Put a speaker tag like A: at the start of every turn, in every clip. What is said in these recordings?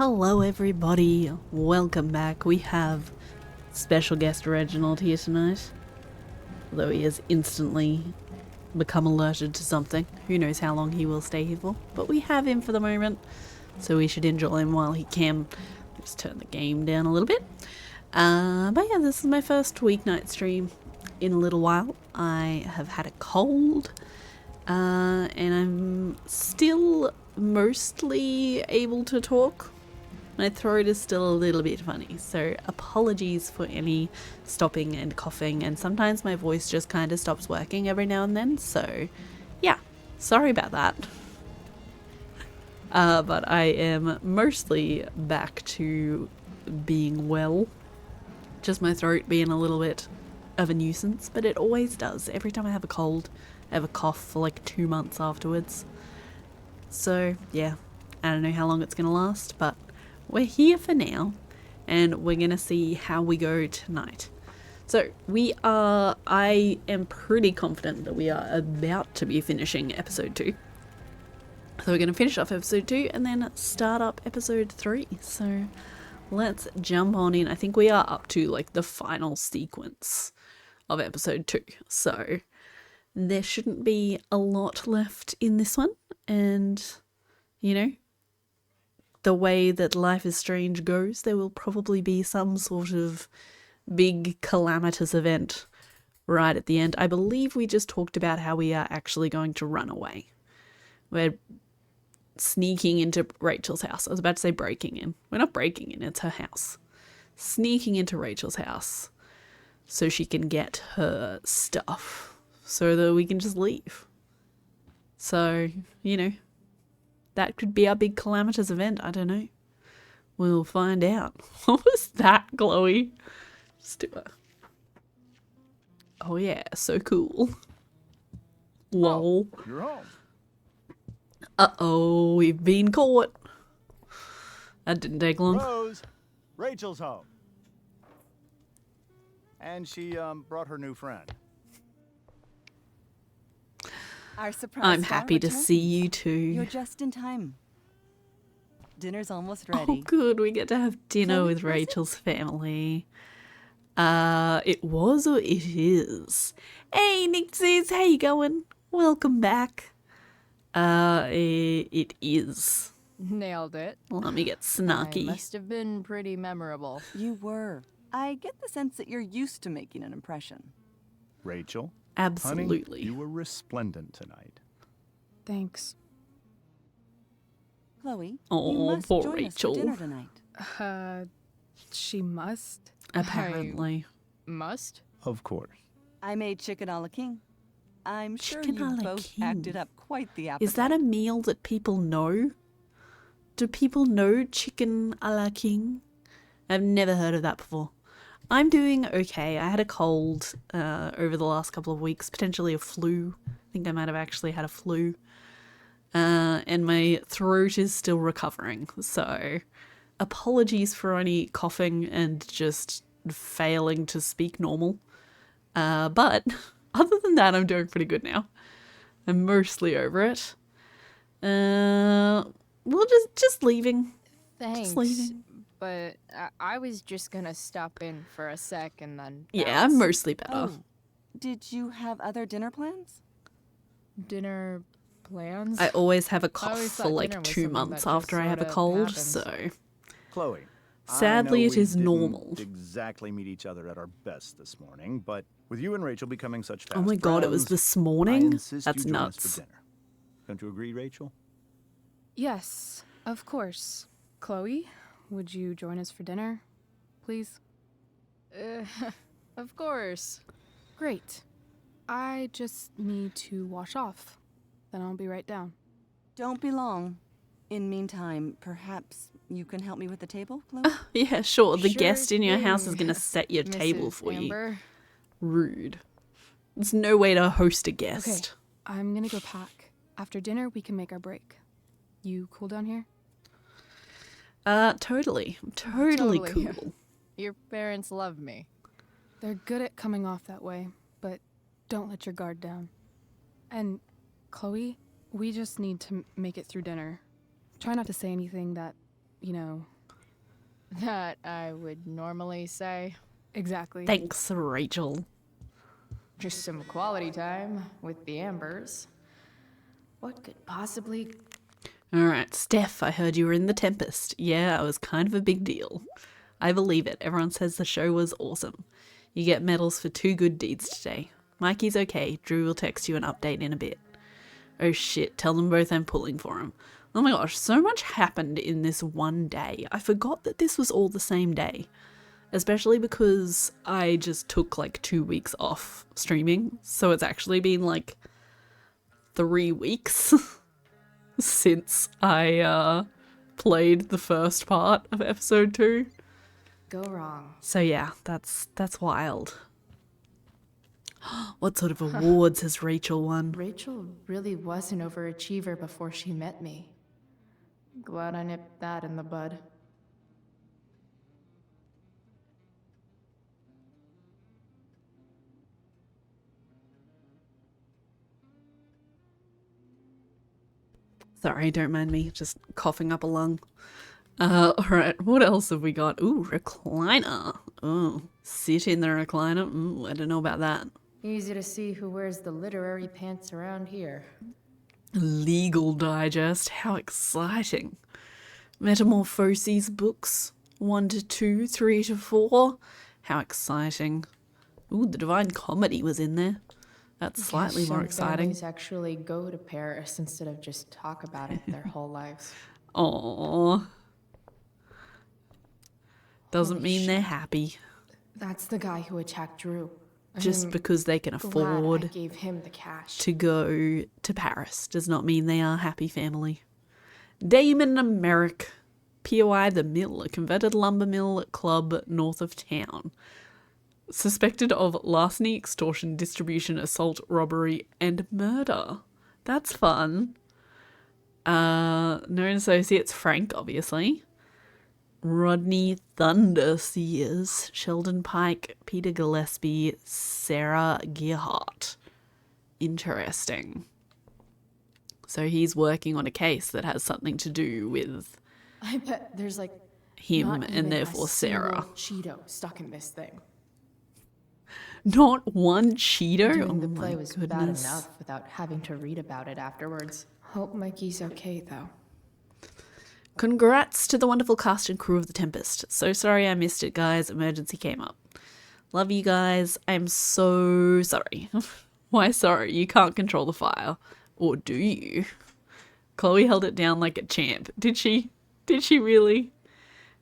A: Hello everybody, welcome back. We have special guest Reginald here tonight. Although he has instantly become alerted to something. Who knows how long he will stay here for. But we have him for the moment, so we should enjoy him while he can. Just turn the game down a little bit. But yeah, this is my first weeknight stream in a little while. I have had a cold, and I'm still mostly able to talk. My throat is still a little bit funny, so apologies for any stopping and coughing, and sometimes my voice just kind of stops working every now and then, so yeah, sorry about that. But I am mostly back to being well, just my throat being a little bit of a nuisance, but it always does. Every time I have a cold, I have a cough for like 2 months afterwards. So yeah, I don't know how long it's going to last, but we're here for now, and we're going to see how we go tonight. So I am pretty confident that we are about to be finishing episode 2. So we're going to finish off episode 2 and then start up episode 3. So let's jump on in. I think we are up to like the final sequence of episode 2. So there shouldn't be a lot left in this one, and you know, the way that Life is Strange goes, there will probably be some sort of big calamitous event right at the end. I believe we just talked about how we are actually going to run away. We're sneaking into Rachel's house. I was about to say breaking in. We're not breaking in, it's her house. Sneaking into Rachel's house so she can get her stuff so that we can just leave. So, you know, that could be our big calamitous event. I don't know. We'll find out. What was that, Chloe? Just do it. Oh yeah, so cool. Lol.
B: Oh, you're home.
A: Uh-oh, we've been caught. That didn't take long.
B: Rose, Rachel's home. And she brought her new friend.
C: Our surprise
A: I'm
C: star
A: happy to
C: returns.
A: see you too.
C: You're just in time. Dinner's almost
A: Oh,
C: ready.
A: good. We get to have dinner
C: Chloe,
A: with
C: was it?
A: Rachel's family. It was or it is. Hey, Nixies, how you going? Welcome back. It is.
D: Nailed it.
A: Let me get
D: I
A: snarky.
D: must have been pretty memorable.
C: You were. I get the sense that you're used to making an impression.
B: Rachel,
A: Absolutely.
B: honey, you were resplendent tonight.
D: Thanks.
C: Chloe,
A: Oh,
C: you must
A: poor
C: join
A: Rachel.
C: us for dinner tonight.
D: She must?
A: Apparently.
D: Must?
B: Of course.
C: I made chicken a la king. I'm sure
A: Chicken a
C: you
A: la
C: both
A: king.
C: acted up quite the appetite.
A: Is that a meal that people know? Do people know chicken a la king? I've never heard of that before. I'm doing okay. I had a cold over the last couple of weeks, potentially a flu. I think I might have actually had a flu. And my throat is still recovering. So apologies for any coughing and just failing to speak normal. But other than that, I'm doing pretty good now. I'm mostly over it. We'll just leaving.
D: Thanks.
A: leaving.
D: But I was just gonna stop in for a sec and then
A: Yeah, I'm
D: bounce.
A: mostly better.
C: Oh, did you have other dinner plans?
D: Dinner plans?
A: I always have a
D: I
A: cough
D: always
A: for
D: thought
A: like
D: dinner was
A: 2
D: something
A: months
D: that just
A: after I have a
D: sort of
A: cold,
D: happens.
A: so
B: Chloe,
A: Sadly,
B: I know
A: it is
B: we didn't
A: normal.
B: exactly meet each other at our best this morning, but with you and Rachel becoming such fast
A: oh my god, it was
B: friends,
A: this
B: I
A: morning?
B: insist
A: That's
B: you join us
A: nuts.
B: for dinner. Don't you agree, Rachel?
D: Yes, of course. Chloe, would you join us for dinner, please? Of course. Great. I just need to wash off. Then I'll be right down.
C: Don't be long. In meantime, perhaps you can help me with the table, Chloe?
A: Yeah, sure, the
D: Sure
A: guest in your house is
D: thing,
A: gonna set your table
D: Mrs.
A: for you.
D: Amber.
A: Rude. There's no way to host a guest.
D: Okay, I'm gonna go pack. After dinner, we can make our break. You cool down here?
A: Totally. Totally
D: Totally.
A: cool.
D: Your parents love me. They're good at coming off that way, but don't let your guard down. And, Chloe, we just need to make it through dinner. Try not to say anything that you know,
E: That I would normally say.
D: exactly.
A: Thanks, Rachel.
E: Just some quality time with the Ambers. What could possibly...
A: Alright, Steph, I heard you were in The Tempest. Yeah, it was kind of a big deal. I believe it. Everyone says the show was awesome. You get medals for 2 good deeds today. Mikey's okay. Drew will text you an update in a bit. Oh shit, tell them both I'm pulling for him. Oh my gosh, so much happened in this one day. I forgot that this was all the same day. Especially because I just took like 2 weeks off streaming. So it's actually been like 3 weeks since I played the first part of episode 2.
E: go wrong?
A: So yeah, that's wild. What sort of awards has Rachel won?
E: Rachel really was an overachiever before she met me. Glad I nipped that in the bud.
A: Sorry, don't mind me, just coughing up a lung. Alright, what else have we got? Ooh, recliner. Oh, sit in the recliner. Ooh, I don't know about that.
E: Easy to see who wears the literary pants around here.
A: Legal Digest, how exciting. Metamorphoses books, 1 to 2, 3 to 4. How exciting. Ooh, the Divine Comedy was in there. That's slightly more
E: Some
A: exciting.
E: families actually go to Paris instead of just talk about it their whole lives.
A: Aww. Doesn't
E: Holy
A: mean they're
E: shit.
A: happy.
E: That's the guy who attacked Drew.
A: Just because they can
E: Glad I
A: afford
E: gave him the cash.
A: to go to Paris does not mean they are a happy family. Damon and Merrick. POI The Mill, a converted lumber mill club north of town. Suspected of larceny, extortion, distribution, assault, robbery, and murder. That's fun. Known associates Frank, obviously. Rodney Thunderseers, Sheldon Pike, Peter Gillespie, Sarah Gearhart. Interesting. So he's working on a case that has something to do with
E: I bet there's like
A: him
E: not even
A: and
E: a
A: therefore Sarah.
E: single Cheeto stuck in this thing.
A: Not one Cheeto?
E: Doing
A: Oh
E: the
A: my
E: play was bad
A: goodness.
E: enough without having to read about it afterwards. Hope Mikey's okay though.
A: Congrats to the wonderful cast and crew of The Tempest. So sorry I missed it, guys. Emergency came up. Love you guys. I'm so sorry. Why sorry? You can't control the fire. Or do you? Chloe held it down like a champ. Did she? Did she really?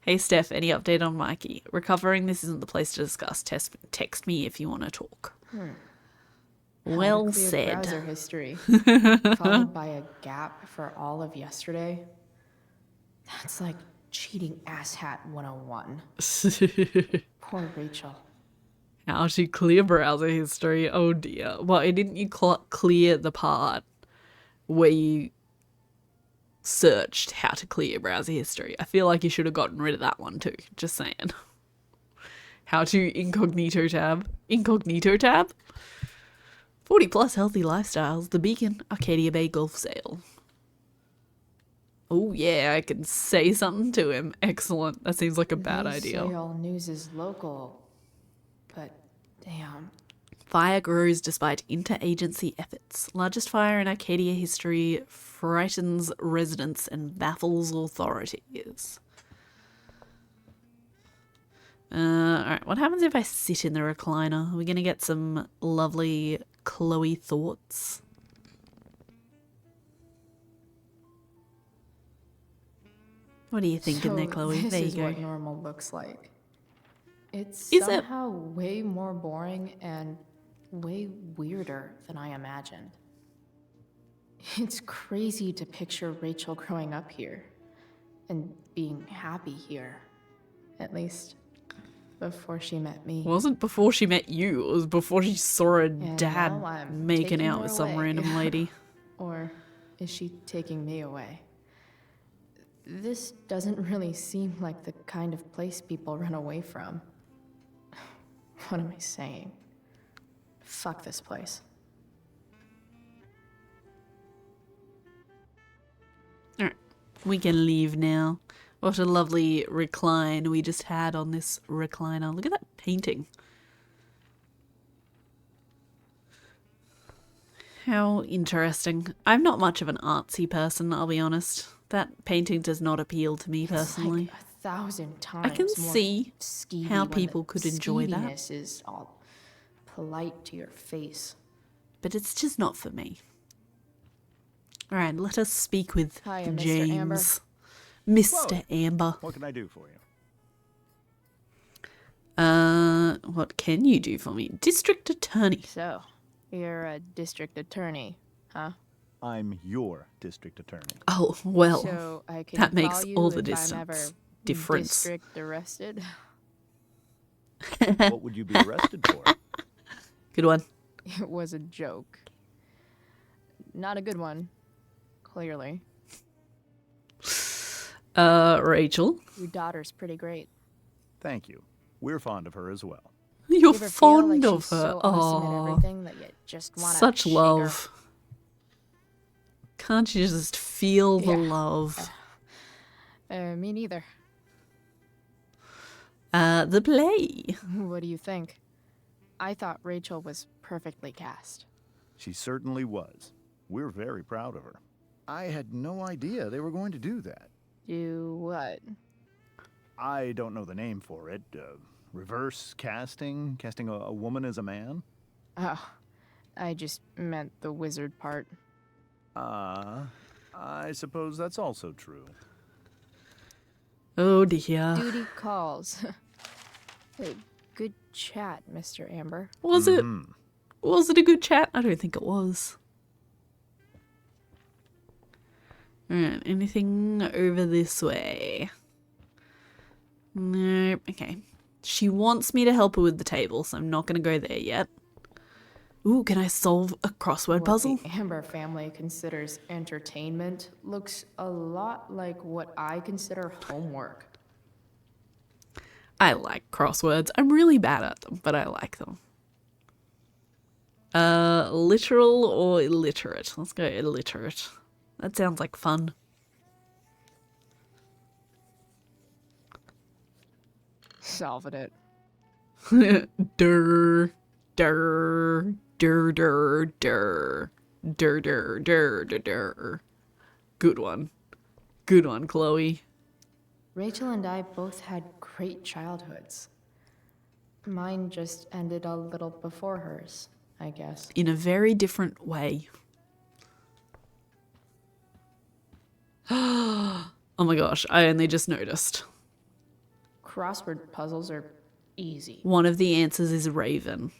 A: Hey Steph, any update on Mikey? Recovering, this isn't the place to discuss. Text me if you want to talk. Well
E: How to clear
A: said.
E: Browser history, followed by a gap for all of yesterday. That's like cheating asshat 101. Poor Rachel.
A: How to clear browser history. Oh dear. Why didn't you clear the part where you searched how to clear browser history? I feel like you should have gotten rid of that one too. Just saying. How to incognito tab. Incognito tab? 40 plus healthy lifestyles. The Beacon. Arcadia Bay Golf Sale. Oh yeah, I can say something to him. Excellent. That seems like a bad
E: They
A: idea.
E: say all news is local, but damn.
A: Fire grows despite interagency efforts. Largest fire in Arcadia history frightens residents and baffles authorities. Alright, what happens if I sit in the recliner? Are we going to get some lovely Chloe thoughts? What are you thinking there, Chloe?
E: This
A: There you
E: is
A: go.
E: what normal looks like. It's
A: Is it?
E: somehow way more boring and way weirder than I imagined. It's crazy to picture Rachel growing up here and being happy here. At least before she met me.
A: It wasn't before she met you, it was before she saw her dad
E: now I'm
A: making
E: taking
A: out
E: her
A: with some
E: away.
A: random lady.
E: Or is she taking me away? This doesn't really seem like the kind of place people run away from. What am I saying? Fuck this place.
A: Alright, we can leave now. What a lovely recline we just had on this recliner. Look at that painting. How interesting. I'm not much of an artsy person, I'll be honest. That painting does not appeal to me personally.
E: Like 1,000 times.
A: I can
E: more
A: see
E: skeevy
A: how
E: when
A: people
E: the
A: could enjoy that.
E: skeeviness is all polite to your face.
A: But it's just not for me. Alright, let us speak with
D: Hiya, Mr.
A: James.
D: Amber.
A: Mr. Amber.
B: What can I do for you?
A: What can you do for me? District Attorney.
D: So, you're a district attorney, huh?
B: I'm your district attorney.
A: Oh, well,
D: So I can
A: that makes
D: call you
A: all the
D: if I'm ever
A: difference.
D: district arrested.
B: What would you be arrested for?
A: Good one.
D: It was a joke. Not a good one, clearly.
A: Rachel.
D: Your daughter's pretty great.
B: Thank you. We're fond of her as well.
A: You're
D: You ever feel like
A: fond of
D: she's
A: her.
D: so awesome at
A: Oh,
D: everything that you just want to
A: such love. Can't you just feel the
D: Yeah.
A: love?
D: Me neither.
A: The play.
D: What do you think? I thought Rachel was perfectly cast.
B: She certainly was. We're very proud of her. I had no idea they were going to do that.
D: Do what?
B: I don't know the name for it. Reverse casting? Casting a woman as a man?
D: Oh, I just meant the wizard part.
B: I suppose that's also true.
A: Oh dear.
D: Duty calls. Hey, good chat, Mr. Amber.
A: Was it a good chat? I don't think it was. Alright, anything over this way? Nope. Okay. She wants me to help her with the table, so I'm not going to go there yet. Ooh, can I solve a crossword puzzle?
E: What the Amber family considers entertainment looks a lot like what I consider homework.
A: I like crosswords. I'm really bad at them, but I like them. Literal or illiterate? Let's go illiterate. That sounds like fun.
D: Solving it.
A: Durr, durr, durr, durr, durr, durr, durr, durr, durr, durr. Good one. Good one, Chloe.
E: Rachel and I both had great childhoods. Mine just ended a little before hers, I guess.
A: In a very different way. Oh my gosh, I only just noticed.
E: Crossword puzzles are easy.
A: One of the answers is Raven.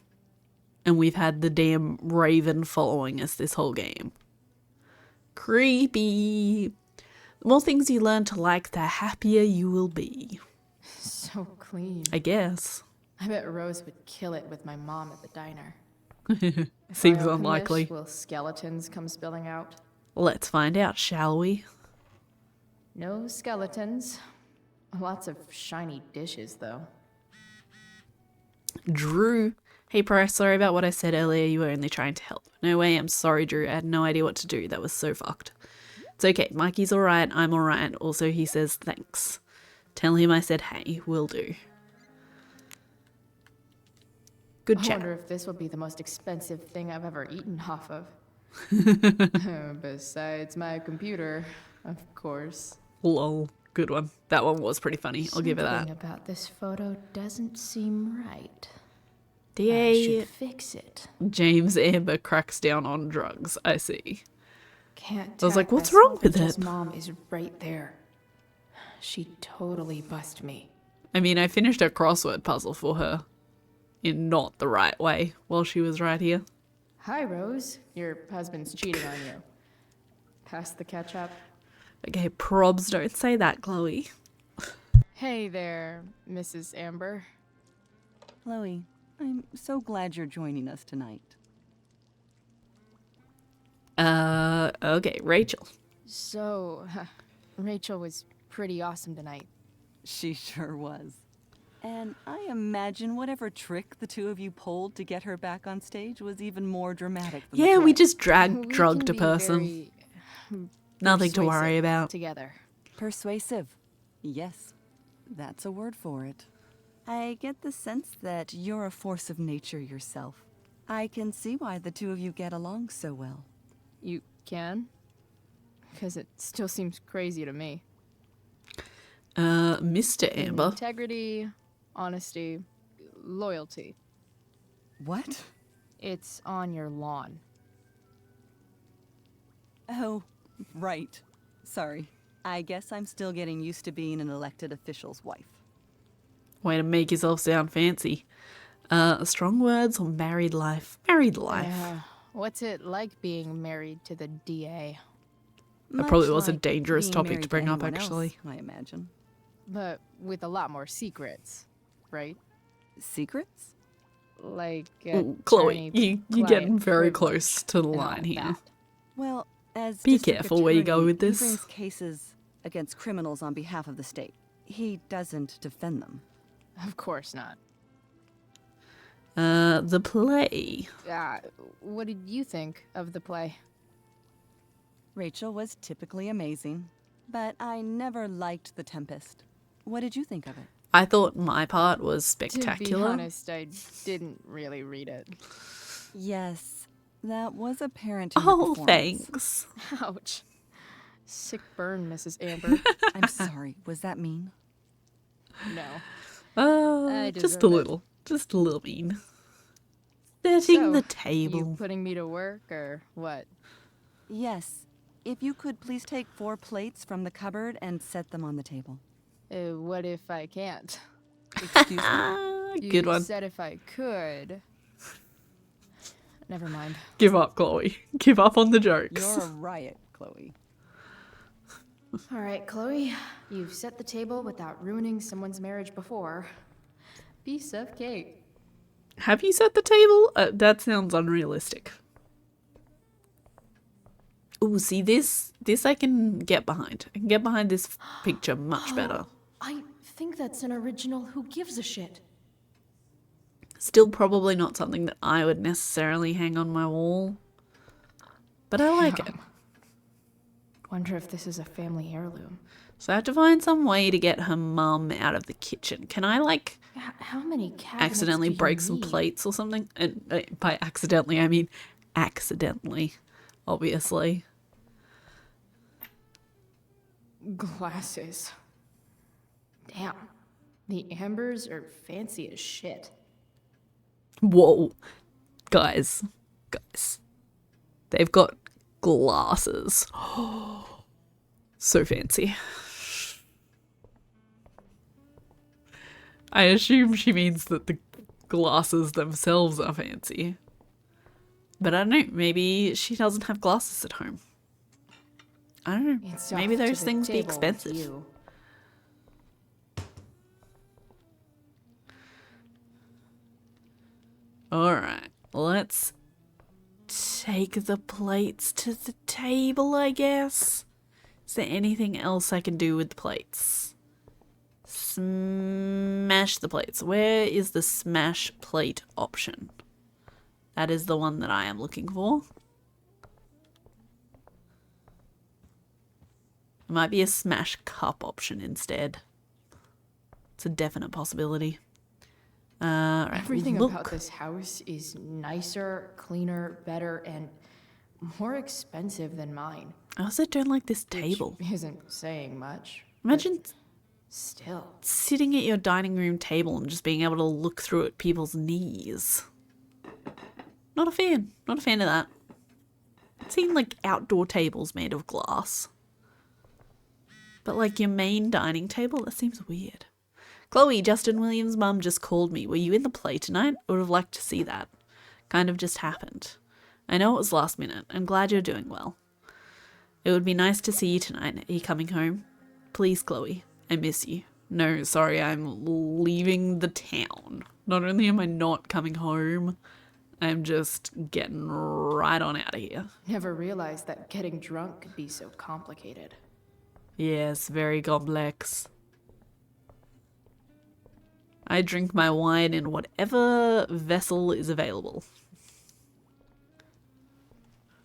A: And we've had the damn Raven following us this whole game. Creepy. The more things you learn to like, the happier you will be.
E: So clean.
A: I guess.
E: I bet Rose would kill it with my mom at the diner.
A: Seems
E: If I open
A: unlikely.
E: this, will skeletons come spilling out?
A: Let's find out, shall we?
E: No skeletons. Lots of shiny dishes, though.
A: Drew. Hey, Price, sorry about what I said earlier. You were only trying to help. No way, I'm sorry, Drew. I had no idea what to do. That was so fucked. It's okay. Mikey's alright. I'm alright. Also, he says thanks. Tell him I said hey. Will do. Good
E: I
A: chat.
E: wonder if this will be the most expensive thing I've ever eaten off of. Besides my computer, of course.
A: Lol. Good one. That one was pretty funny. I'll give it that.
E: Something about this photo doesn't seem right. I
A: Yay.
E: should fix it.
A: James Amber cracks down on drugs. I see.
E: Can't
A: I was like,
E: tag
A: what's wrong
E: myself
A: with
E: Rachel's
A: it?
E: Mom is right there. She totally bust me.
A: I mean, I finished a crossword puzzle for her in not the right way while she was right here.
E: Hi, Rose. Your husband's cheating on you. Pass the ketchup.
A: Okay, probs, don't say that, Chloe.
D: Hey there, Mrs. Amber.
C: Chloe, I'm so glad you're joining us tonight.
A: Okay, Rachel.
D: So, Rachel was pretty awesome tonight.
C: She sure was. And I imagine whatever trick the two of you pulled to get her back on stage was even more dramatic than the
A: Yeah, we
C: play.
A: just
D: We
A: drugged
D: can
A: a
D: be
A: person.
D: very
A: Nothing to worry
D: persuasive
A: about.
D: Together.
C: Persuasive. Yes, that's a word for it. I get the sense that you're a force of nature yourself. I can see why the two of you get along so well.
D: You can? Because it still seems crazy to me.
A: Mr. Amber.
D: Integrity, honesty, loyalty.
C: What?
D: It's on your lawn.
C: Oh, right. Sorry. I guess I'm still getting used to being an elected official's wife.
A: Way to make yourself sound fancy. Strong words or married life? Married life.
D: Yeah. What's it like being married to the DA?
A: That probably
C: Much
A: was a
C: like
A: dangerous
C: being
A: topic
C: married
A: to bring up,
C: anyone
A: actually.
C: else, I imagine.
D: But with a lot more secrets, right?
C: Secrets?
D: Like
A: Ooh, Chloe, you're getting
D: attorney-client
A: very
D: privilege
A: close to the
D: and all
A: line here.
D: that.
C: Well, as
A: Be
C: district
A: careful where you go
C: attorney,
A: with this.
C: He brings cases against criminals on behalf of the state. He doesn't defend them.
D: Of course not.
A: The play.
D: What did you think of the play?
C: Rachel was typically amazing, but I never liked The Tempest. What did you think of it?
A: I thought my part was
D: To
A: spectacular.
D: be honest, I didn't really read it.
C: Yes, that was apparent in her
A: Oh,
C: performance.
A: thanks.
D: Ouch. Sick burn, Mrs. Amber.
C: I'm sorry, was that mean?
D: No. I
A: Just
D: deserve
A: a
D: it.
A: little. Just a little mean. Setting
D: So,
A: the
D: You
A: table.
D: putting me to work or what?
C: Yes. If you could please take 4 plates from the cupboard and set them on the table.
D: What if I can't?
C: Excuse me?
A: Ah,
D: You
A: good one.
D: said if I could. Never mind.
A: Give up, Chloe. Give up on the jokes.
C: You're a riot, Chloe.
E: All right, Chloe, you've set the table without ruining someone's marriage before.
D: Piece of cake.
A: Have you set the table? That sounds unrealistic. Ooh, see this I can get behind. I can get behind this picture much better.
E: I think that's an original Who Gives a Shit.
A: Still probably not something that I would necessarily hang on my wall. But I like it.
E: Wonder if this is a family heirloom.
A: So I have to find some way to get her mum out of the kitchen. Can I, like,
E: How many cabinets
A: accidentally
E: do you
A: break some
E: need?
A: plates or something? And by accidentally, I mean accidentally, obviously.
E: Glasses. Damn. The Ambers are fancy as shit.
A: Whoa. Guys. They've got glasses. So fancy. I assume she means that the glasses themselves are fancy. But I don't know, maybe she doesn't have glasses at home. I don't know.
E: It's
A: Maybe
E: off to
A: those
E: the
A: things be
E: table with
A: expensive.
E: you.
A: Alright, let's take the plates to the table, I guess. Is there anything else I can do with the plates? Smash the plates. Where is the smash plate option? That is the one that I am looking for. It might be a smash cup option instead. It's a definite possibility. Right,
E: Everything
A: look.
E: about this house is nicer, cleaner, better, and more expensive than mine.
A: I also don't like this table.
E: Which isn't saying much. but
A: Imagine
E: Still.
A: sitting at your dining room table and just being able to look through at people's knees. Not a fan. Not a fan of that. I've seen like outdoor tables made of glass. But like your main dining table, that seems weird. Chloe, Justin Williams' mum just called me. Were you in the play tonight? I would have liked to see that. Kind of just happened. I know it was last minute. I'm glad you're doing well. It would be nice to see you tonight. Are you coming home? Please, Chloe. I miss you. No, sorry, I'm leaving the town. Not only am I not coming home, I'm just getting right on out of here.
E: Never realized that getting drunk could be so complicated.
A: Yes, very complex. I drink my wine in whatever vessel is available.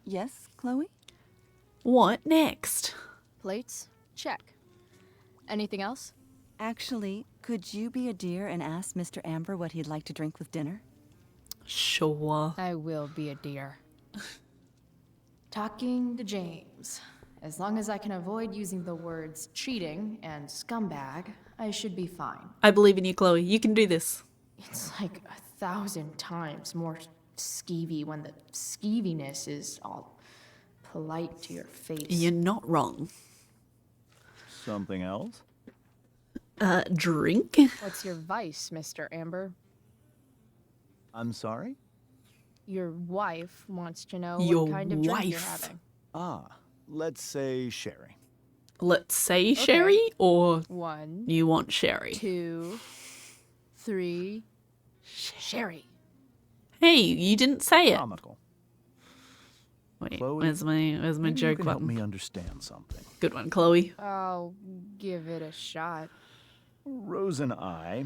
C: Yes, Chloe?
A: What next?
D: Plates? Check. Anything else?
C: Actually, could you be a dear and ask Mr. Amber what he'd like to drink with dinner?
A: Sure.
D: I will be a dear.
E: Talking to James. As long as I can avoid using the words cheating and scumbag, I should be fine.
A: I believe in you, Chloe. You can do this.
E: It's like 1,000 times more skeevy when the skeeviness is all polite to your face.
A: You're not wrong.
B: Something else?
A: Drink?
D: What's your vice, Mr. Amber?
B: I'm sorry?
D: Your wife wants to know
A: Your
D: what kind of drink you're
A: wife.
D: having.
B: Ah, let's say sherry.
A: Let's say sherry, or
D: 1,
A: you want sherry?
D: 2, 3. Sherry.
A: Hey, you didn't say it.
B: Comical.
A: Wait,
B: Chloe,
A: where's my
B: Maybe you
A: joke
B: can help
A: button?
B: me understand something.
A: Good one, Chloe.
D: I'll give it a shot.
B: Rose and I,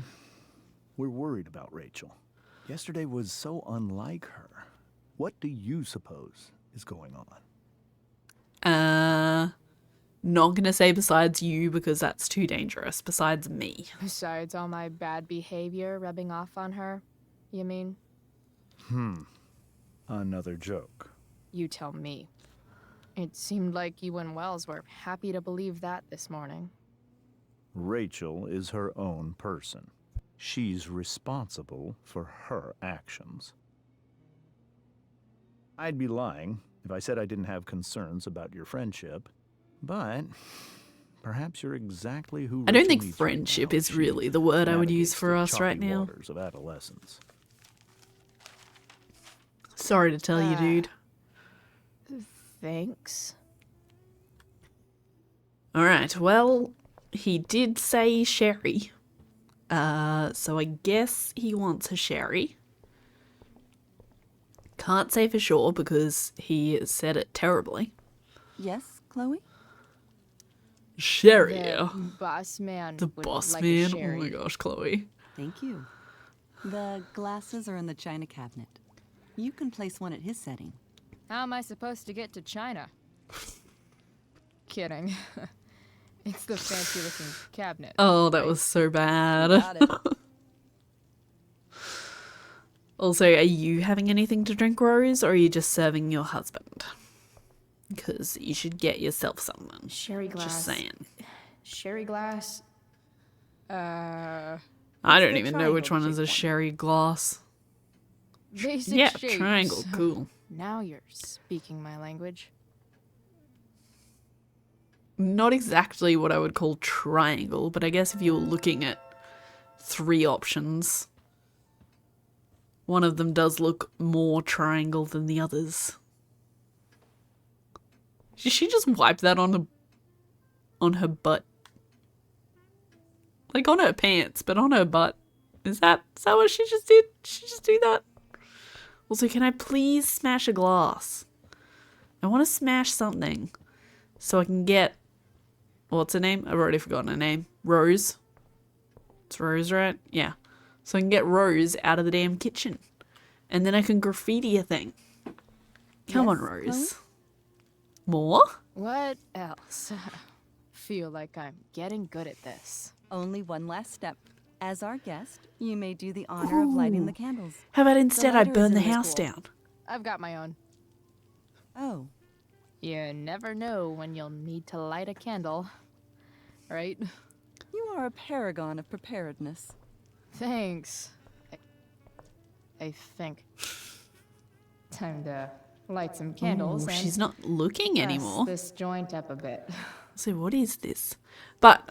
B: we're worried about Rachel. Yesterday was so unlike her. What do you suppose is going on?
A: Not gonna say besides you because that's too dangerous. Besides me.
D: Besides all my bad behavior rubbing off on her, you mean?
B: Another joke.
D: You tell me. It seemed like you and Wells were happy to believe that this morning.
B: Rachel is her own person. She's responsible for her actions. I'd be lying if I said I didn't have concerns about your friendship, but perhaps you're exactly who
A: I don't
B: Rachel
A: think
B: needs right
A: friendship
B: now
A: is
B: as she
A: really the word I would use
B: navigates
A: for
B: the
A: us right
B: choppy
A: now.
B: waters of adolescence.
A: Sorry to tell you, dude.
D: Thanks.
A: Alright, well, he did say sherry. So I guess he wants a sherry. Can't say for sure because he said it terribly.
C: Yes, Chloe?
A: Sherry.
D: The boss man
A: The
D: would
A: boss
D: like
A: man.
D: a
A: Oh
D: sherry.
A: my gosh, Chloe.
C: Thank you. The glasses are in the china cabinet. You can place one at his setting.
D: How am I supposed to get to China? Kidding. It's the fancy looking cabinet.
A: Oh, that was so bad.
C: Got it.
A: Also, are you having anything to drink, Rose, or are you just serving your husband? Because you should get yourself something.
E: Sherry glass.
A: Just saying.
E: Sherry glass.
A: I
D: What's
A: don't
D: the
A: even know which one
D: triangle
A: is a
D: shape one?
A: sherry glass.
D: Basic
A: Yeah,
D: shapes.
A: triangle, cool.
D: Now you're speaking my language.
A: Not exactly what I would call triangle, but I guess if you were looking at 3 options, one of them does look more triangle than the others. Did she just wipe that on her butt? Like on her pants, but on her butt. Is that what she just did? Did she just do that? Also, can I please smash a glass? I want to smash something so I can get... What's her name? I've already forgotten her name. Rose. It's Rose, right? Yeah. So I can get Rose out of the damn kitchen. And then I can graffiti a thing. Come
C: Yes,
A: on, Rose.
C: Chloe?
A: More?
D: What else? Feel like I'm getting good at this.
C: Only one last step. As our guest, you may do the honor of lighting the candles.
A: How about instead I
C: lighter is
A: burn
C: in
A: the
C: this
A: house
C: bowl.
A: down?
D: I've got my own.
C: Oh,
D: You never know when you'll need to light a candle. Right?
C: you are a paragon of preparedness.
D: Thanks. I think. Time to light some candles
A: Ooh,
D: and
A: she's not looking
D: press
A: anymore.
D: this joint up a bit.
A: So what is this? But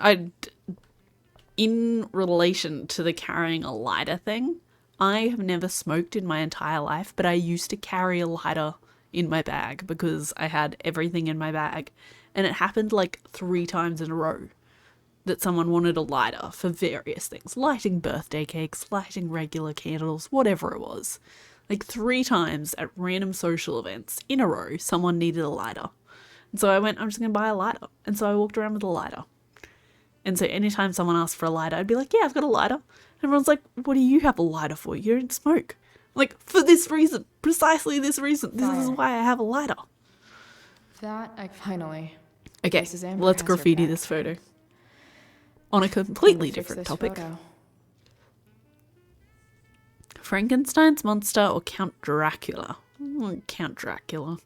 A: in relation to the carrying a lighter thing, I have never smoked in my entire life, but I used to carry a lighter in my bag because I had everything in my bag. And it happened like 3 times in a row that someone wanted a lighter for various things. Lighting birthday cakes, lighting regular candles, whatever it was. Like 3 times at random social events in a row, someone needed a lighter. And so I went, I'm just going to buy a lighter. And so I walked around with a lighter. And so anytime someone asked for a lighter, I'd be like, yeah, I've got a lighter. And everyone's like, what do you have a lighter for? You don't smoke. Like, for this reason. Precisely this reason. This is why I have a lighter.
D: That I finally.
A: Okay,
D: Mrs. Amber
A: let's
D: has her
A: graffiti
D: back.
A: this photo. On a completely
E: Fix
A: different
E: this
A: topic.
E: photo.
A: Frankenstein's monster or Count Dracula? Count Dracula.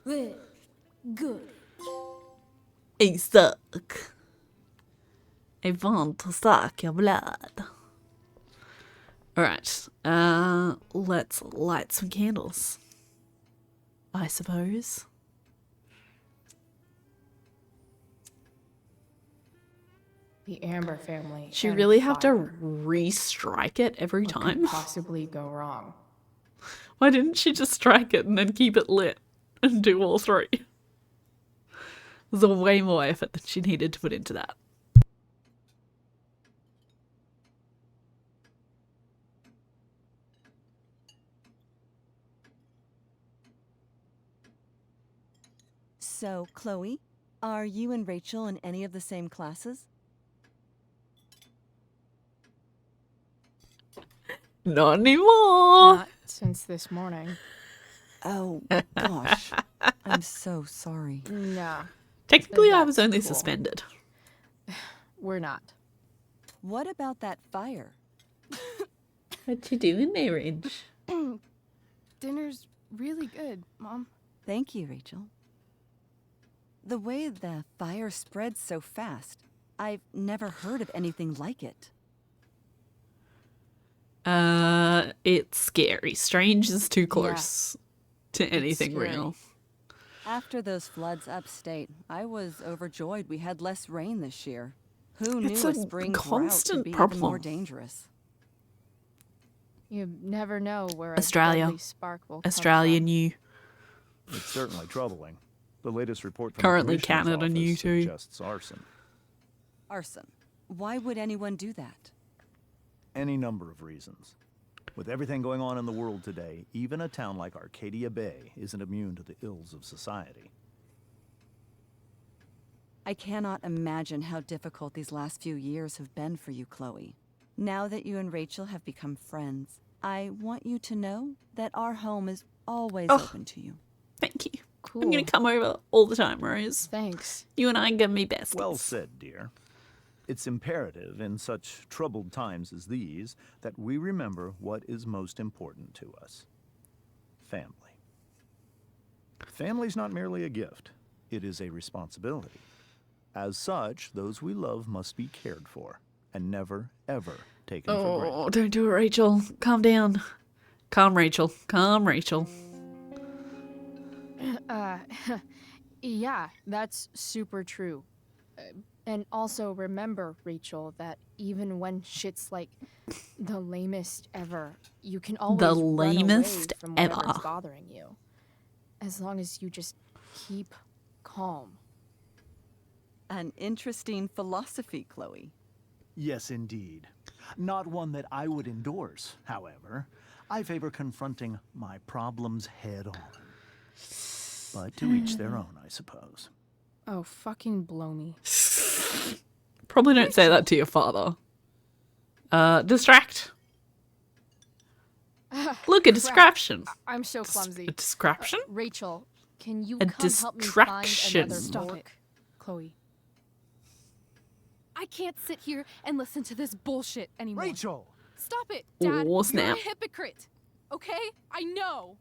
F: Good.
A: I suck. I want to suck your blood. Alright, let's light some candles. I suppose.
E: The Amber family.
A: She
E: and
A: really have to
E: fire.
A: re-strike it every
E: What could
A: time?
E: possibly go wrong?
A: Why didn't she just strike it and then keep it lit and do all three? There's a way more effort than she needed to put into that.
C: So, Chloe, are you and Rachel in any of the same classes?
A: Not anymore.
E: Not since this morning.
C: Oh, gosh. I'm so sorry.
E: No,
A: Technically, I
E: That's
A: was only
E: cool.
A: suspended.
E: we're not.
C: What about that fire?
A: What you doing there, Ridge?
D: Dinner's really good, Mom.
C: Thank you, Rachel. The way the fire spreads so fast, I've never heard of anything like it.
A: It's scary. Strange is too close to anything
E: scary.
A: real.
C: After those floods upstate, I was overjoyed we had less rain this year. Who knew
A: It's
C: a
A: a
C: spring drought
A: constant
C: could be even more
A: problem.
C: dangerous?
E: You never know where
A: Australia.
E: a deadly spark will come
A: Australia
E: from.
A: knew.
B: It's certainly troubling. The latest report from
A: Currently
B: the Commissioner's
A: Canada knew
B: office
A: too.
B: suggests arson.
C: Arson. Why would anyone do that?
B: Any number of reasons. With everything going on in the world today, even a town like Arcadia Bay isn't immune to the ills of society.
C: I cannot imagine how difficult these last few years have been for you, Chloe. Now that you and Rachel have become friends, I want you to know that our home is always open to you.
A: Thank you.
E: Cool.
A: I'm gonna come over all the time, Rose.
E: Thanks.
A: You and I can be besties.
B: Well said, dear. It's imperative in such troubled times as these that we remember what is most important to us. Family. Family's not merely a gift, it is a responsibility. As such, those we love must be cared for and never, ever taken for granted.
A: Oh, don't do it, Rachel. Calm down. Calm, Rachel. Calm, Rachel.
E: Yeah, that's super true. And also remember, Rachel, that even when shit's like the lamest ever, you can always
A: The
E: run away
A: lamest
E: from whatever's
A: ever.
E: bothering you. As long as you just keep calm.
C: An interesting philosophy, Chloe.
B: Yes, indeed. Not one that I would endorse, however. I favor confronting my problems head on. But to each their own, I suppose.
D: Oh, fucking blow me.
A: Probably don't say that to your father. Distract. Look, a distraction.
D: I'm so clumsy.
A: A distraction?
D: Rachel, can you
A: A
D: come help me find
A: distraction.
D: another
A: Stop
D: fork?
E: it, Chloe.
F: I can't sit here and listen to this bullshit anymore.
B: Rachel!
F: Stop it, Dad.
A: Oh,
F: You're
A: snap.
F: a hypocrite. Okay? I know.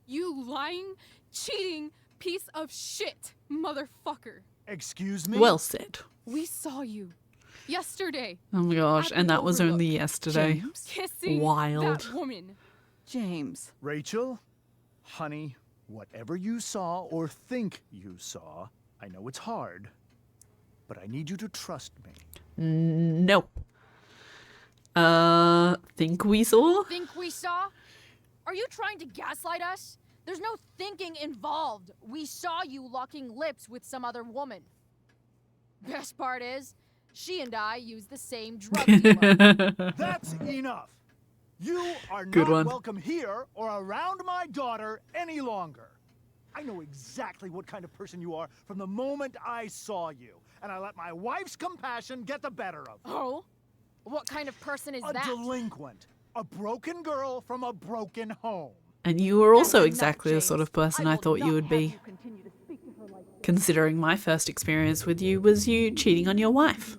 F: You lying, cheating piece of shit, motherfucker.
B: Excuse me?
A: Well said.
F: We saw you yesterday
A: Oh my gosh,
F: At
A: and
F: the
A: that was
F: Overlook.
A: only yesterday.
C: James?
F: kissing
A: Wild.
F: that woman.
C: James.
B: Rachel, honey, whatever you saw or think you saw, I know it's hard, but I need you to trust me.
A: No. Think we saw?
F: Think we saw? Are you trying to gaslight us? There's no thinking involved. We saw you locking lips with some other woman. Best part is, she and I use the same drug dealer.
B: That's enough! You are
A: Good
B: not
A: one.
B: welcome here or around my daughter any longer. I know exactly what kind of person you are from the moment I saw you, and I let my wife's compassion get the better of me.
F: Oh? What kind of person is
B: A
F: that?
B: delinquent. A broken girl from a broken home.
A: And you were also
F: That's enough,
A: exactly the sort
F: James.
A: of person I
F: will
A: thought you
F: not
A: would
F: have
A: be.
F: you continue to speak to her like this.
A: considering my first experience with you was you cheating on your wife.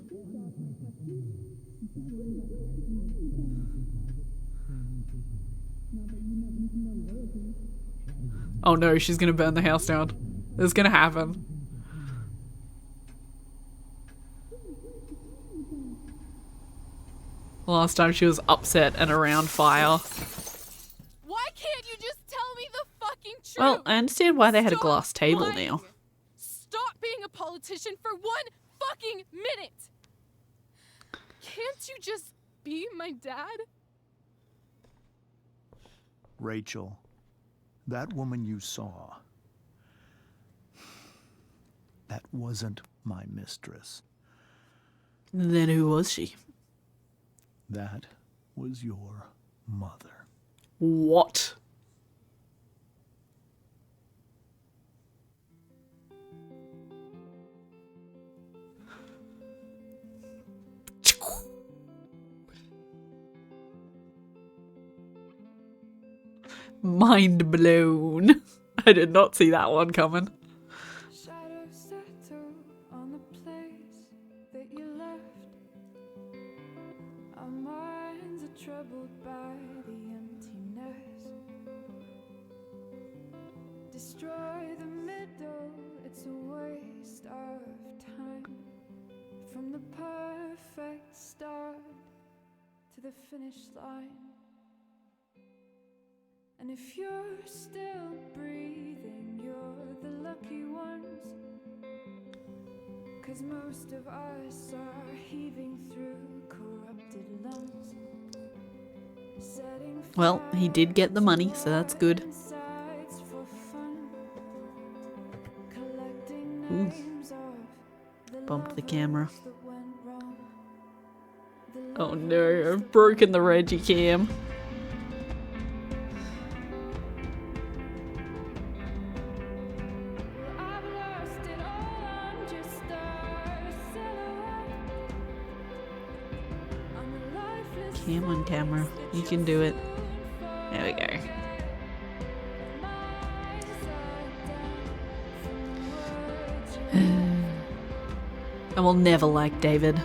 A: Oh no, she's gonna burn the house down. It's gonna happen. Last time she was upset and around fire.
F: Why can't you just tell me the fucking truth?
A: Well, I understand why they had a
F: Stop
A: glass table
F: lying.
A: now.
F: Stop being a politician for 1 fucking minute. Can't you just be my dad?
B: Rachel, that woman you saw, that wasn't my mistress.
A: Then who was she?
B: That was your mother.
A: What? Mind blown. I did not see that one coming.
G: Shadows settle on the place that you left. Our minds are troubled by the emptiness. Destroy the middle, it's a waste of time. From the perfect start to the finish line. And if you're still breathing, you're the lucky ones. 'Cause most of us are heaving through corrupted lungs. Setting
A: Well, he did get the money, so that's good.
G: sights for fun. Collecting
A: Ooh.
G: names of the
A: Bumped the camera.
G: lovers that went wrong. The
A: Oh no, I've broken the Reggie cam.
G: I've lost it all, I'm just a silhouette. I'm a lifeless
A: Cam on camera. You can do it. There we go.
G: my eyes are down from the words you
A: I will never like David.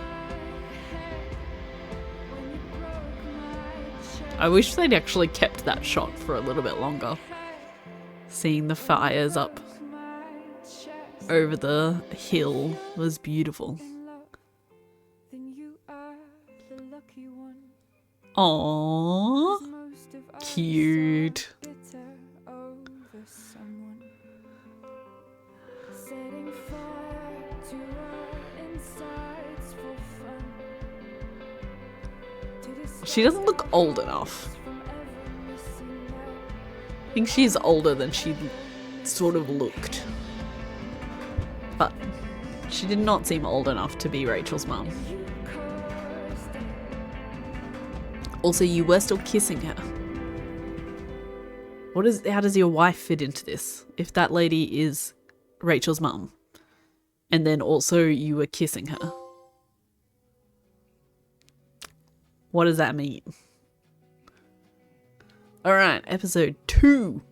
G: when you broke my chest.
A: I wish they'd actually kept that shot for a little bit longer. Seeing the fires up
G: My chest
A: over the hill was beautiful.
G: in love, then you are the lucky one.
A: Aww.
G: Most of us
A: Cute.
G: are bitter over someone. Setting fire to our insides for fun. To
A: She doesn't look old enough.
G: disguise from every missing light.
A: I think she's older than she sort of looked. But she did not seem old enough to be Rachel's mum.
G: You caused it.
A: Also, you were still kissing her. How does your wife fit into this? If that lady is Rachel's mum, and then also you were kissing her. What does that mean? Alright, episode 2.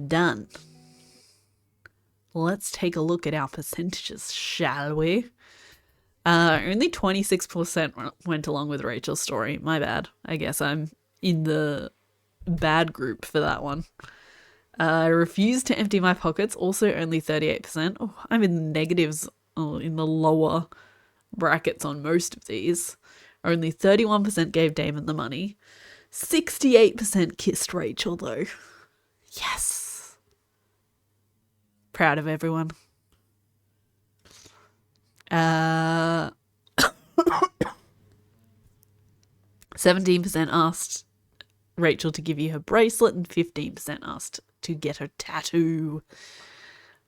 A: Done. Let's take a look at our percentages, shall we? Only 26% went along with Rachel's story. My bad. I guess I'm in the bad group for that one. I refused to empty my pockets. Also only 38%. Oh, I'm in the negatives, in the lower brackets on most of these. Only 31% gave Damon the money. 68% kissed Rachel, though. Yes. Proud of everyone. 17% asked Rachel to give you her bracelet, and 15% asked to get her tattoo.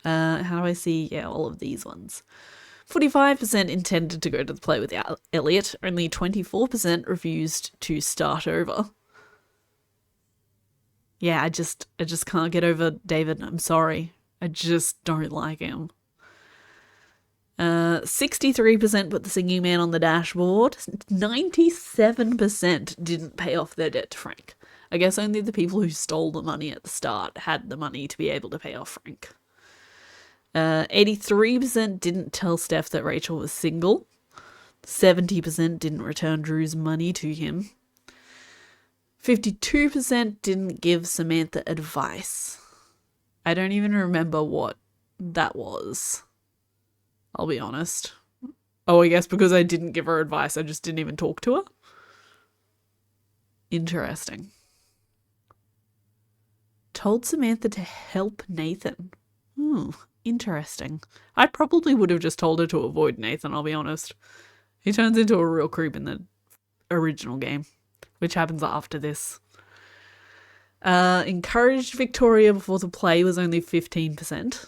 A: How do I see? Yeah, all of these ones. 45% intended to go to the play with Elliot. Only 24% refused to start over. Yeah, I just can't get over David. I'm sorry. I just don't like him. 63% put the singing man on the dashboard. 97% didn't pay off their debt to Frank. I guess only the people who stole the money at the start had the money to be able to pay off Frank. 83% didn't tell Steph that Rachel was single. 70% didn't return Drew's money to him. 52% didn't give Samantha advice. I don't even remember what that was. I'll be honest. Oh, I guess because I didn't give her advice, I just didn't even talk to her. Interesting. Told Samantha to help Nathan. Interesting. I probably would have just told her to avoid Nathan, I'll be honest. He turns into a real creep in the original game, which happens after this. Encouraged Victoria before the play was only 15%.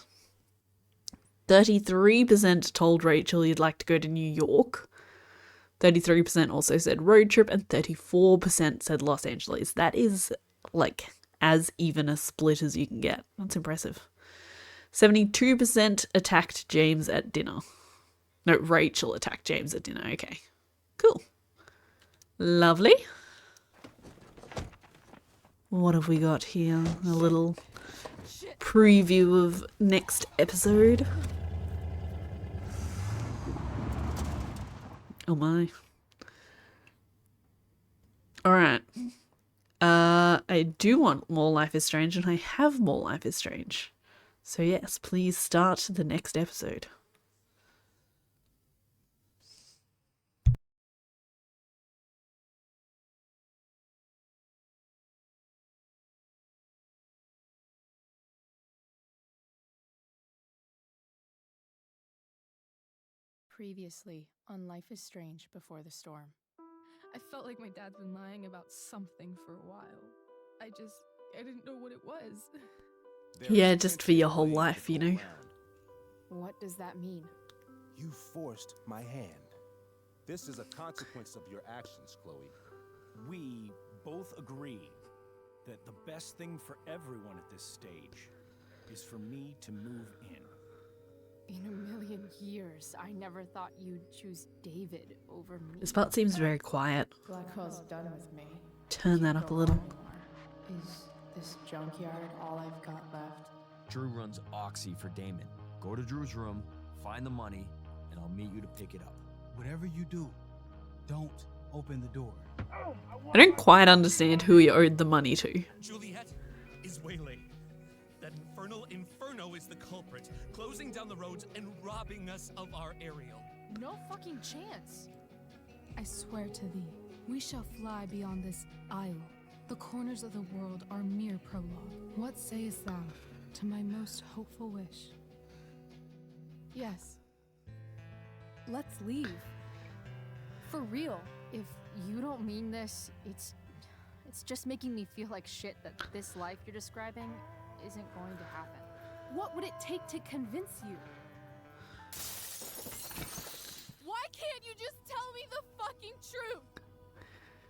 A: 33% told Rachel he'd like to go to New York. 33% also said road trip, and 34% said Los Angeles. That is like as even a split as you can get. That's impressive. 72% attacked James at dinner. No, Rachel attacked James at dinner. Okay. Cool. Lovely. What have we got here? A little preview of next episode. Oh my. Alright. I do want more Life is Strange, and I have more Life is Strange. So yes, please start the next episode.
E: Previously on Life is Strange Before the Storm.
D: I felt like my dad's been lying about something for a while. I didn't know what it was.
A: Yeah, just for your whole life, you know.
E: What does that mean?
H: You forced my hand. This is a consequence of your actions, Chloe.
I: We both agree that the best thing for everyone at this stage is for me to move in.
E: In a million years, I never thought you'd choose David over me.
A: This part seems very quiet.
E: Blackwell's done with me.
A: Turn that up a little.
E: Is this junkyard all I've got left?
J: Drew runs Oxy for Damon. Go to Drew's room, find the money, and I'll meet you to pick it up.
K: Whatever you do, don't open the door.
A: I don't quite understand who he owed the money to.
L: Juliet is waylaid. That infernal Inferno is the culprit, closing down the roads and robbing us of our aerial.
F: No fucking chance.
D: I swear to thee, we shall fly beyond this isle. The corners of the world are mere prologue. What sayest thou to my most hopeful wish? Yes. Let's leave. For real.
F: If you don't mean this, it's just making me feel like shit that this life you're describing isn't going to happen.
D: What would it take to convince you? Why can't you just tell me the fucking truth?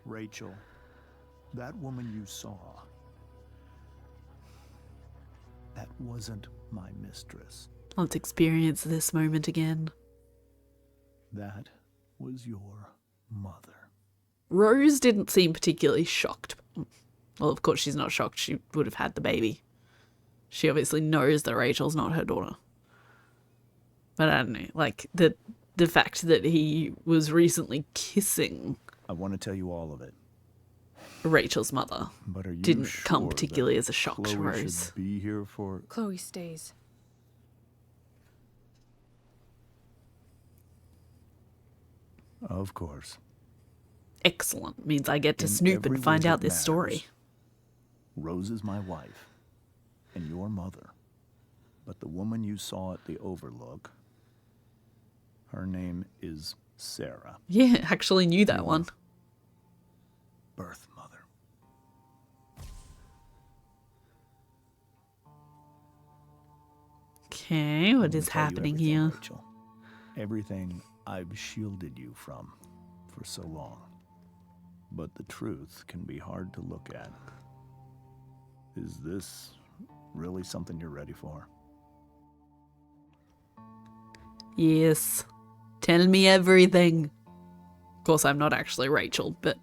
B: Rachel, that woman you saw, that wasn't my mistress.
A: Let's experience this moment again.
B: That was your mother.
A: Rose didn't seem particularly shocked. Well, of course she's not shocked. She would have had the baby. She obviously knows that Rachel's not her daughter. But I don't know, like, the fact that he was recently kissing
B: I want to tell you all of it.
A: Rachel's mother
B: But are you
A: didn't
B: sure
A: come
B: that
A: particularly as a shock to
B: Chloe
A: Rose.
B: should be here for...
D: Chloe stays.
B: Of course.
A: Excellent. Means I get to
B: In
A: snoop
B: every
A: and find
B: way
A: out
B: that
A: this story.
B: matters, Rose is my wife and your mother. But the woman you saw at the Overlook, her name is Sarah.
A: Yeah, actually knew that one.
B: Birth mother.
A: Okay, what
B: I'm gonna
A: is
B: tell you
A: happening
B: everything,
A: here?
B: Rachel. Everything I've shielded you from for so long. But the truth can be hard to look at. Is this really something you're ready for?
A: Yes. Tell me everything. Of course, I'm not actually Rachel, but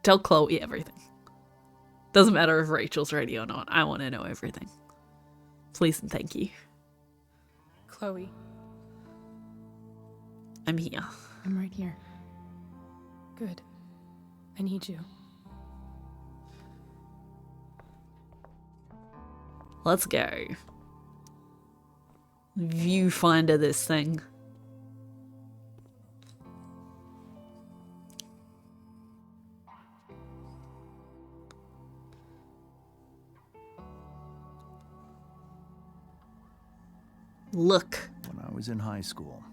A: tell Chloe everything. Doesn't matter if Rachel's ready or not. I want to know everything. Please and thank you.
D: Chloe,
A: I'm here.
D: I'm right here. Good. I need you.
A: Let's go. Viewfinder this thing. Look.
B: When I was in high school,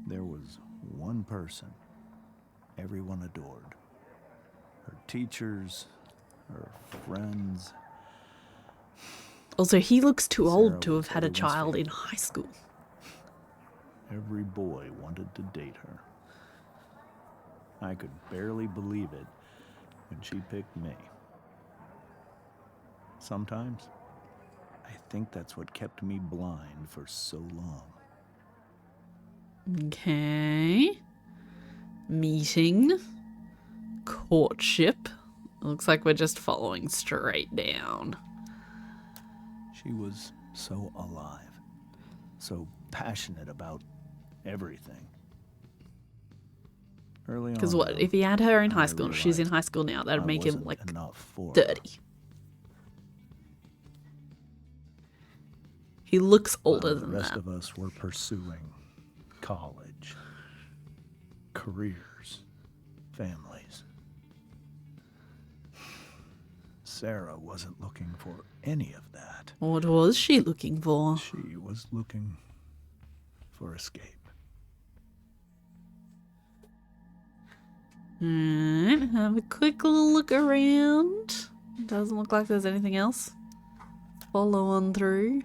B: there was one person everyone adored. Her teachers, her friends.
A: Also, he looks too
B: Sarah
A: old to
B: was
A: have had a
B: everyone's
A: child in
B: favorite.
A: high school.
B: Every boy wanted to date her. I could barely believe it when she picked me. Sometimes, I think that's what kept me blind for so long.
A: Okay. Meeting. Courtship. Looks like we're just following straight down.
B: She was so alive, so passionate about everything. Early on,
A: Because what,
B: though,
A: if he had her in
B: I
A: high school, she's in
B: realized
A: high school now, that'd
B: I
A: make him
B: wasn't
A: like
B: enough for
A: 30.
B: her.
A: He looks
B: While
A: older
B: the
A: than
B: rest
A: that.
B: of us were pursuing college, careers, families. Sarah wasn't looking for any of that.
A: What was she looking for?
B: She was looking for escape.
A: Alright, have a quick little look around. Doesn't look like there's anything else. Follow on through.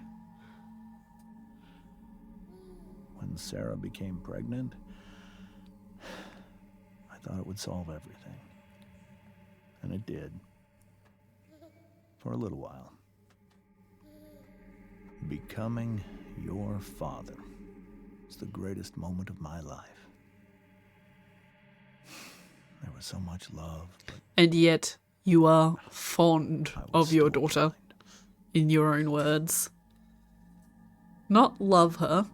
B: When Sarah became pregnant, I thought it would solve everything. And it did. For a little while. Becoming your father was the greatest moment of my life. There was so much love, but
A: And yet, you are fond
B: I was
A: of your
B: still
A: daughter,
B: blind.
A: in your own words. Not love her,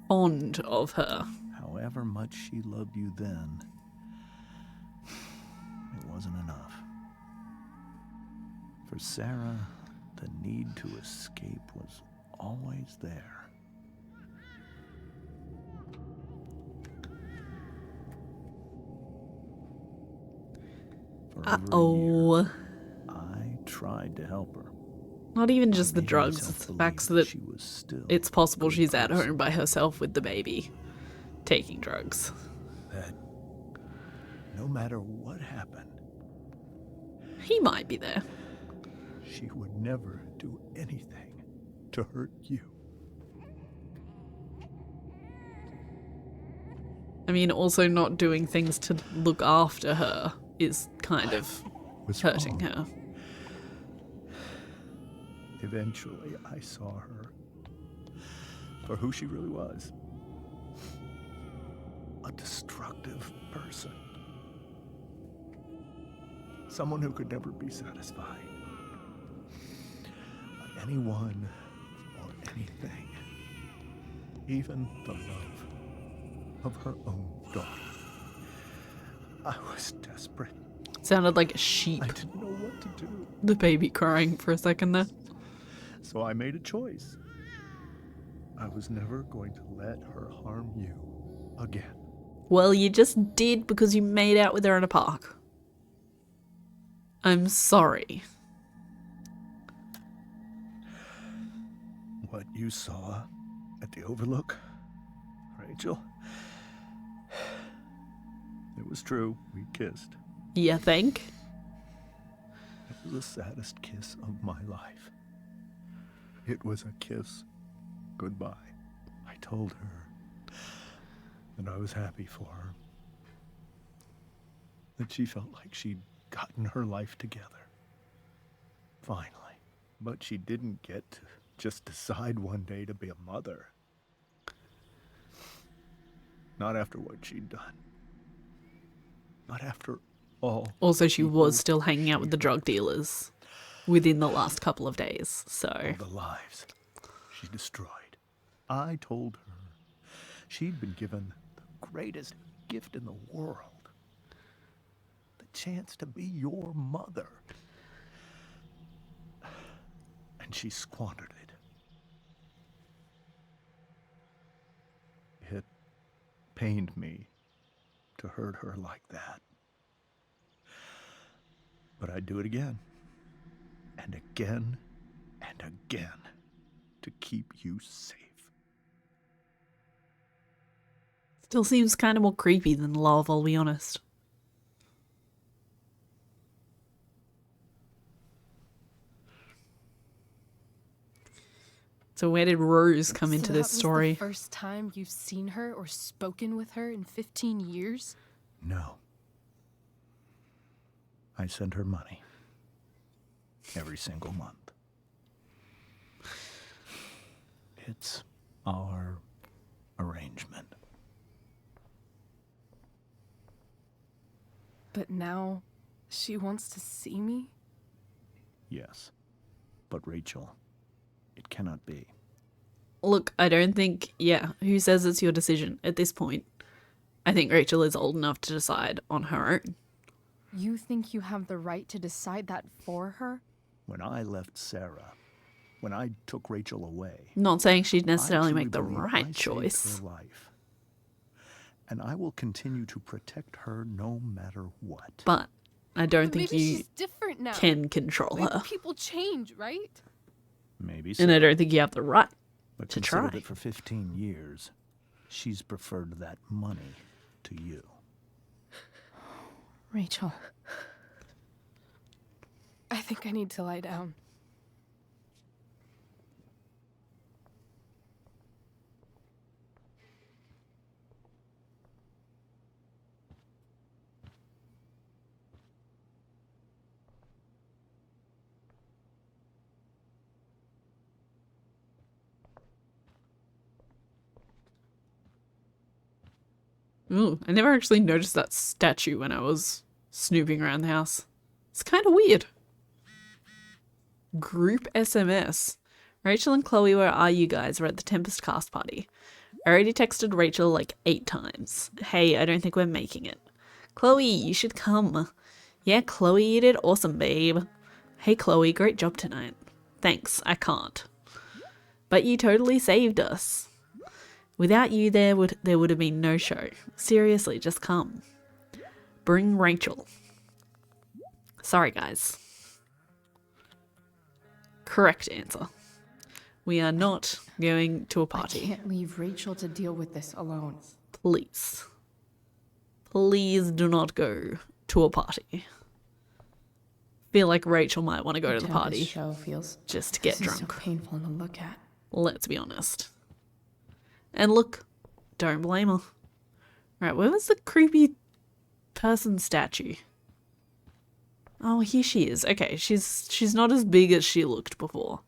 A: fond of her.
B: However much she loved you then, it wasn't enough. For Sarah, the need to escape was always there. For over a
A: Uh-oh.
B: year, I tried to help her.
A: Not even just the
B: Making
A: drugs,
B: myself
A: it's the
B: believe
A: fact that
B: she was still
A: it's possible
B: a good
A: she's at
B: person.
A: home by herself with the baby, taking drugs.
B: That no matter what happened,
A: He might be there.
B: she would never do anything to hurt you.
A: I mean, also not doing things to look after her is kind of
B: Was
A: hurting
B: wrong.
A: her.
B: Eventually, I saw her for who she really was. A destructive person. Someone who could never be satisfied by anyone or anything. Even the love of her own daughter. I was desperate.
A: Sounded like a sheep.
B: I didn't know what to do.
A: The baby crying for a second there.
B: So I made a choice. I was never going to let her harm you again.
A: Well, you just did because you made out with her in a park. I'm sorry.
B: What you saw at the Overlook, Rachel, it was true. We kissed.
A: You think?
B: It was the saddest kiss of my life. It was a kiss goodbye. I told her that I was happy for her. That she felt like she'd gotten her life together. Finally. But she didn't get to just decide one day to be a mother. Not after what she'd done. Not after all.
A: Also, she
B: people
A: was still hanging out with the
B: she
A: drug dealers within the last couple of days, so.
B: all the lives she destroyed. I told her she'd been given the greatest gift in the world. The chance to be your mother. And she squandered it. It pained me to hurt her like that. But I'd do it again. And again and again to keep you safe.
A: Still seems kind of more creepy than love, I'll be honest. So where did Rose come into this story?
D: That was the first time you've seen her or spoken with her in 15 years?
B: No. I send her money. Every single month. It's our arrangement.
D: But now she wants to see me?
B: Yes. But Rachel, it cannot be.
A: Look, I don't think, who says it's your decision at this point? I think Rachel is old enough to decide on her own.
D: You think you have the right to decide that for her?
B: When I left Sarah, when I took Rachel away,
A: Not saying she'd necessarily
B: I truly
A: make the
B: believe I
A: right
B: saved
A: choice.
B: her life. And I will continue to protect her no matter what.
A: But I don't
D: But
A: think
D: maybe
A: you
D: she's different now.
A: can control
D: Maybe
A: her.
D: people change, right?
B: Maybe so.
A: And I don't think you have the right
B: But
A: to
B: consider
A: try.
B: that for 15 years, she's preferred that money to you.
D: Rachel. I think I need to lie down.
A: Ooh, I never actually noticed that statue when I was snooping around the house. It's kind of weird. Group SMS. Rachel and Chloe, where are you guys? We're at the Tempest cast party. I already texted Rachel like 8 times. Hey, I don't think we're making it. Chloe, you should come. Yeah, Chloe, you did awesome, babe. Hey, Chloe, great job tonight. Thanks, I can't. But you totally saved us. Without you, there would have been no show. Seriously, just come. Bring Rachel. Sorry, guys. Correct answer. We are not going to a
E: I
A: party.
E: can't leave Rachel to deal with this alone.
A: Please. Please do not go to a party. Feel like Rachel might want to go to the
E: Tempest
A: party
E: show feels
A: just to get
E: this is
A: drunk.
E: so painful to look at.
A: Let's be honest. And look, don't blame her. Right, where was the creepy person statue? Oh, here she is. Okay, she's not as big as she looked before.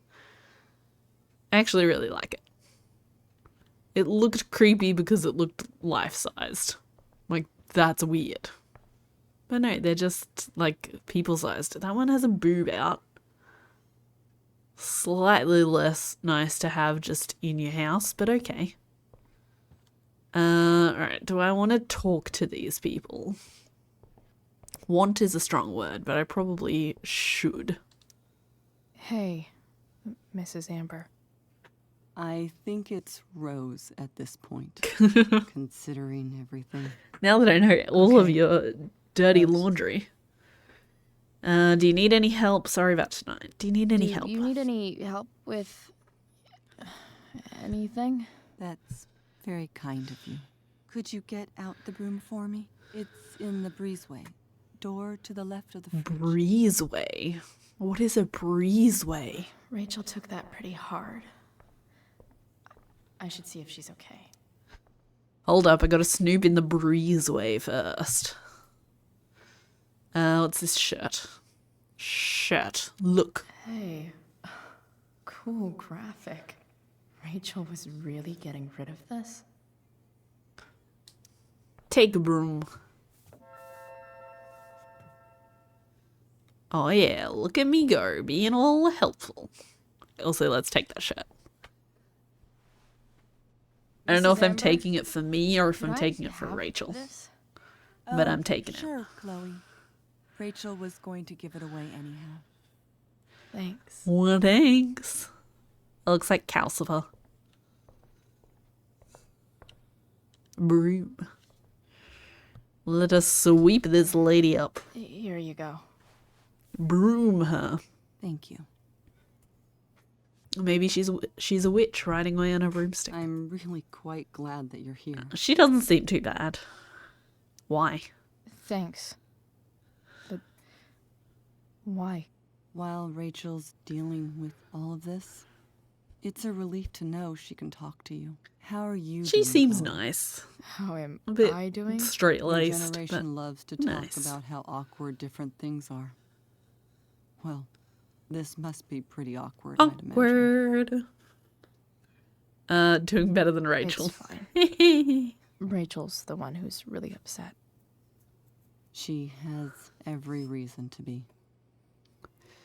A: I actually really like it. It looked creepy because it looked life-sized. Like, that's weird. But no, they're just, like, people-sized. That one has a boob out. Slightly less nice to have just in your house, but okay. Alright, do I want to talk to these people? Want is a strong word, but I probably should.
D: Hey, Mrs. Amber.
C: I think it's Rose at this point, considering everything.
A: Now that I know all of your dirty laundry. Do you need any help? Sorry about tonight. Do you need any help?
F: Do you need any help with anything?
C: That's very kind of you. Could you get out the broom for me? It's in the breezeway. Door to the left of the fridge.
A: Breezeway? What is a breezeway?
E: Rachel took that pretty hard. I should see if she's okay.
A: Hold up, I gotta snoop in the breezeway first. What's this shirt? Shirt. Look.
E: Hey, cool graphic. Rachel was really getting rid of this?
A: Take a broom. Oh yeah, look at me go, being all helpful. Also, let's take that shirt. I don't know if
F: Mrs.
A: I'm
F: Amber?
A: taking it for me or if
F: Can
A: I'm
F: I
A: taking it for
F: have
A: Rachel.
F: this?
A: But
C: Oh,
A: I'm taking it.
C: Sure, Chloe. Rachel was going to give it away anyhow.
E: Thanks.
A: Well, thanks. It looks like calcifer. Broom. Let us sweep this lady up.
E: Here you go.
A: Broom her.
C: Thank you.
A: Maybe she's a witch riding away on a broomstick.
C: I'm really quite glad that you're here.
A: She doesn't seem too bad. Why?
E: Thanks. But why?
C: While Rachel's dealing with all of this, it's a relief to know she can talk to you. How are you
A: She
C: doing,
A: seems
C: Chloe?
A: nice.
E: How am
A: A bit
E: I doing?
C: Your
A: straight-laced, but
C: generation loves to talk
A: nice.
C: about how awkward different things are. Well, this must be pretty awkward, I'd imagine.
A: Awkward. Doing better than Rachel.
E: It's fine. Rachel's the one who's really upset.
C: She has every reason to be.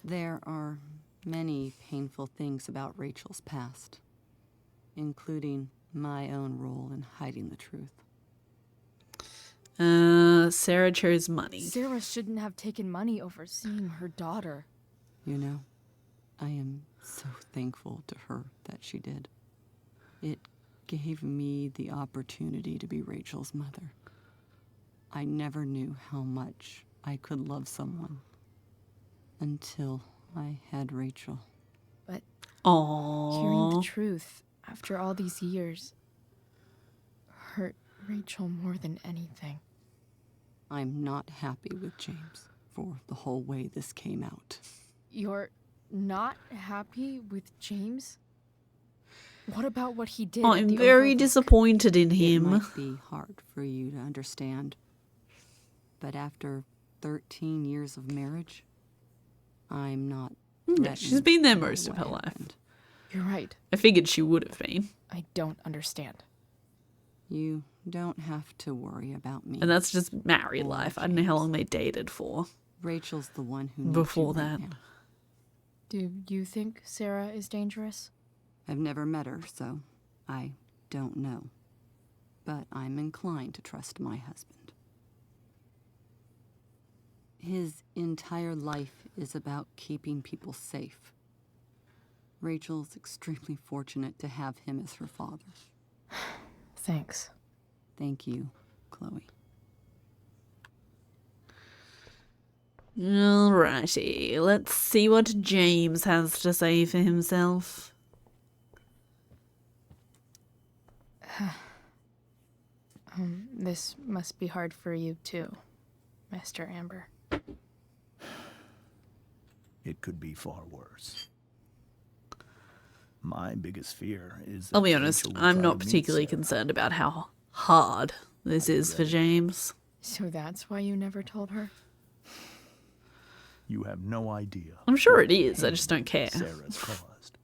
C: There are many painful things about Rachel's past, including my own role in hiding the truth.
A: Sarah chose money.
F: Sarah shouldn't have taken money over seeing her daughter.
C: You know, I am so thankful to her that she did. It gave me the opportunity to be Rachel's mother. I never knew how much I could love someone until I had Rachel.
E: But
A: Aww.
E: hearing the truth after all these years hurt Rachel more than anything.
C: I'm not happy with James for the whole way this came out.
F: You're not happy with James? What about what he did?
A: Oh,
F: at
A: I'm
F: the
A: very
F: Overlook?
A: disappointed in
C: It
A: him.
C: might be hard for you to understand, but after 13 years of marriage, I'm not.
A: Yeah, she's
C: threatened
A: been there
C: by
A: most of
C: what
A: her life.
C: happened.
E: You're right.
A: I figured she would have been.
E: I don't understand.
C: You don't have to worry about me.
A: And that's just married
C: Or
A: life. I don't know how
C: James.
A: long they dated for.
C: Rachel's the one who needs
A: Before
C: you right
A: that.
C: now.
E: Do you think Sarah is dangerous?
C: I've never met her, so I don't know. But I'm inclined to trust my husband. His entire life is about keeping people safe. Rachel's extremely fortunate to have him as her father.
E: Thanks.
C: Thank you, Chloe.
A: Alrighty, let's see what James has to say for himself.
E: This must be hard for you too, Master Amber.
B: It could be far worse. My biggest fear is
A: I'll
B: that
A: be honest,
B: Rachel will
A: I'm
B: try
A: not
B: to meet
A: particularly
B: Sarah.
A: concerned about how hard this is for James.
E: So that's why you never told her?
B: You have no idea.
A: I'm sure
B: what
A: it is, I
B: pain
A: just don't care.
B: Sarah's caused.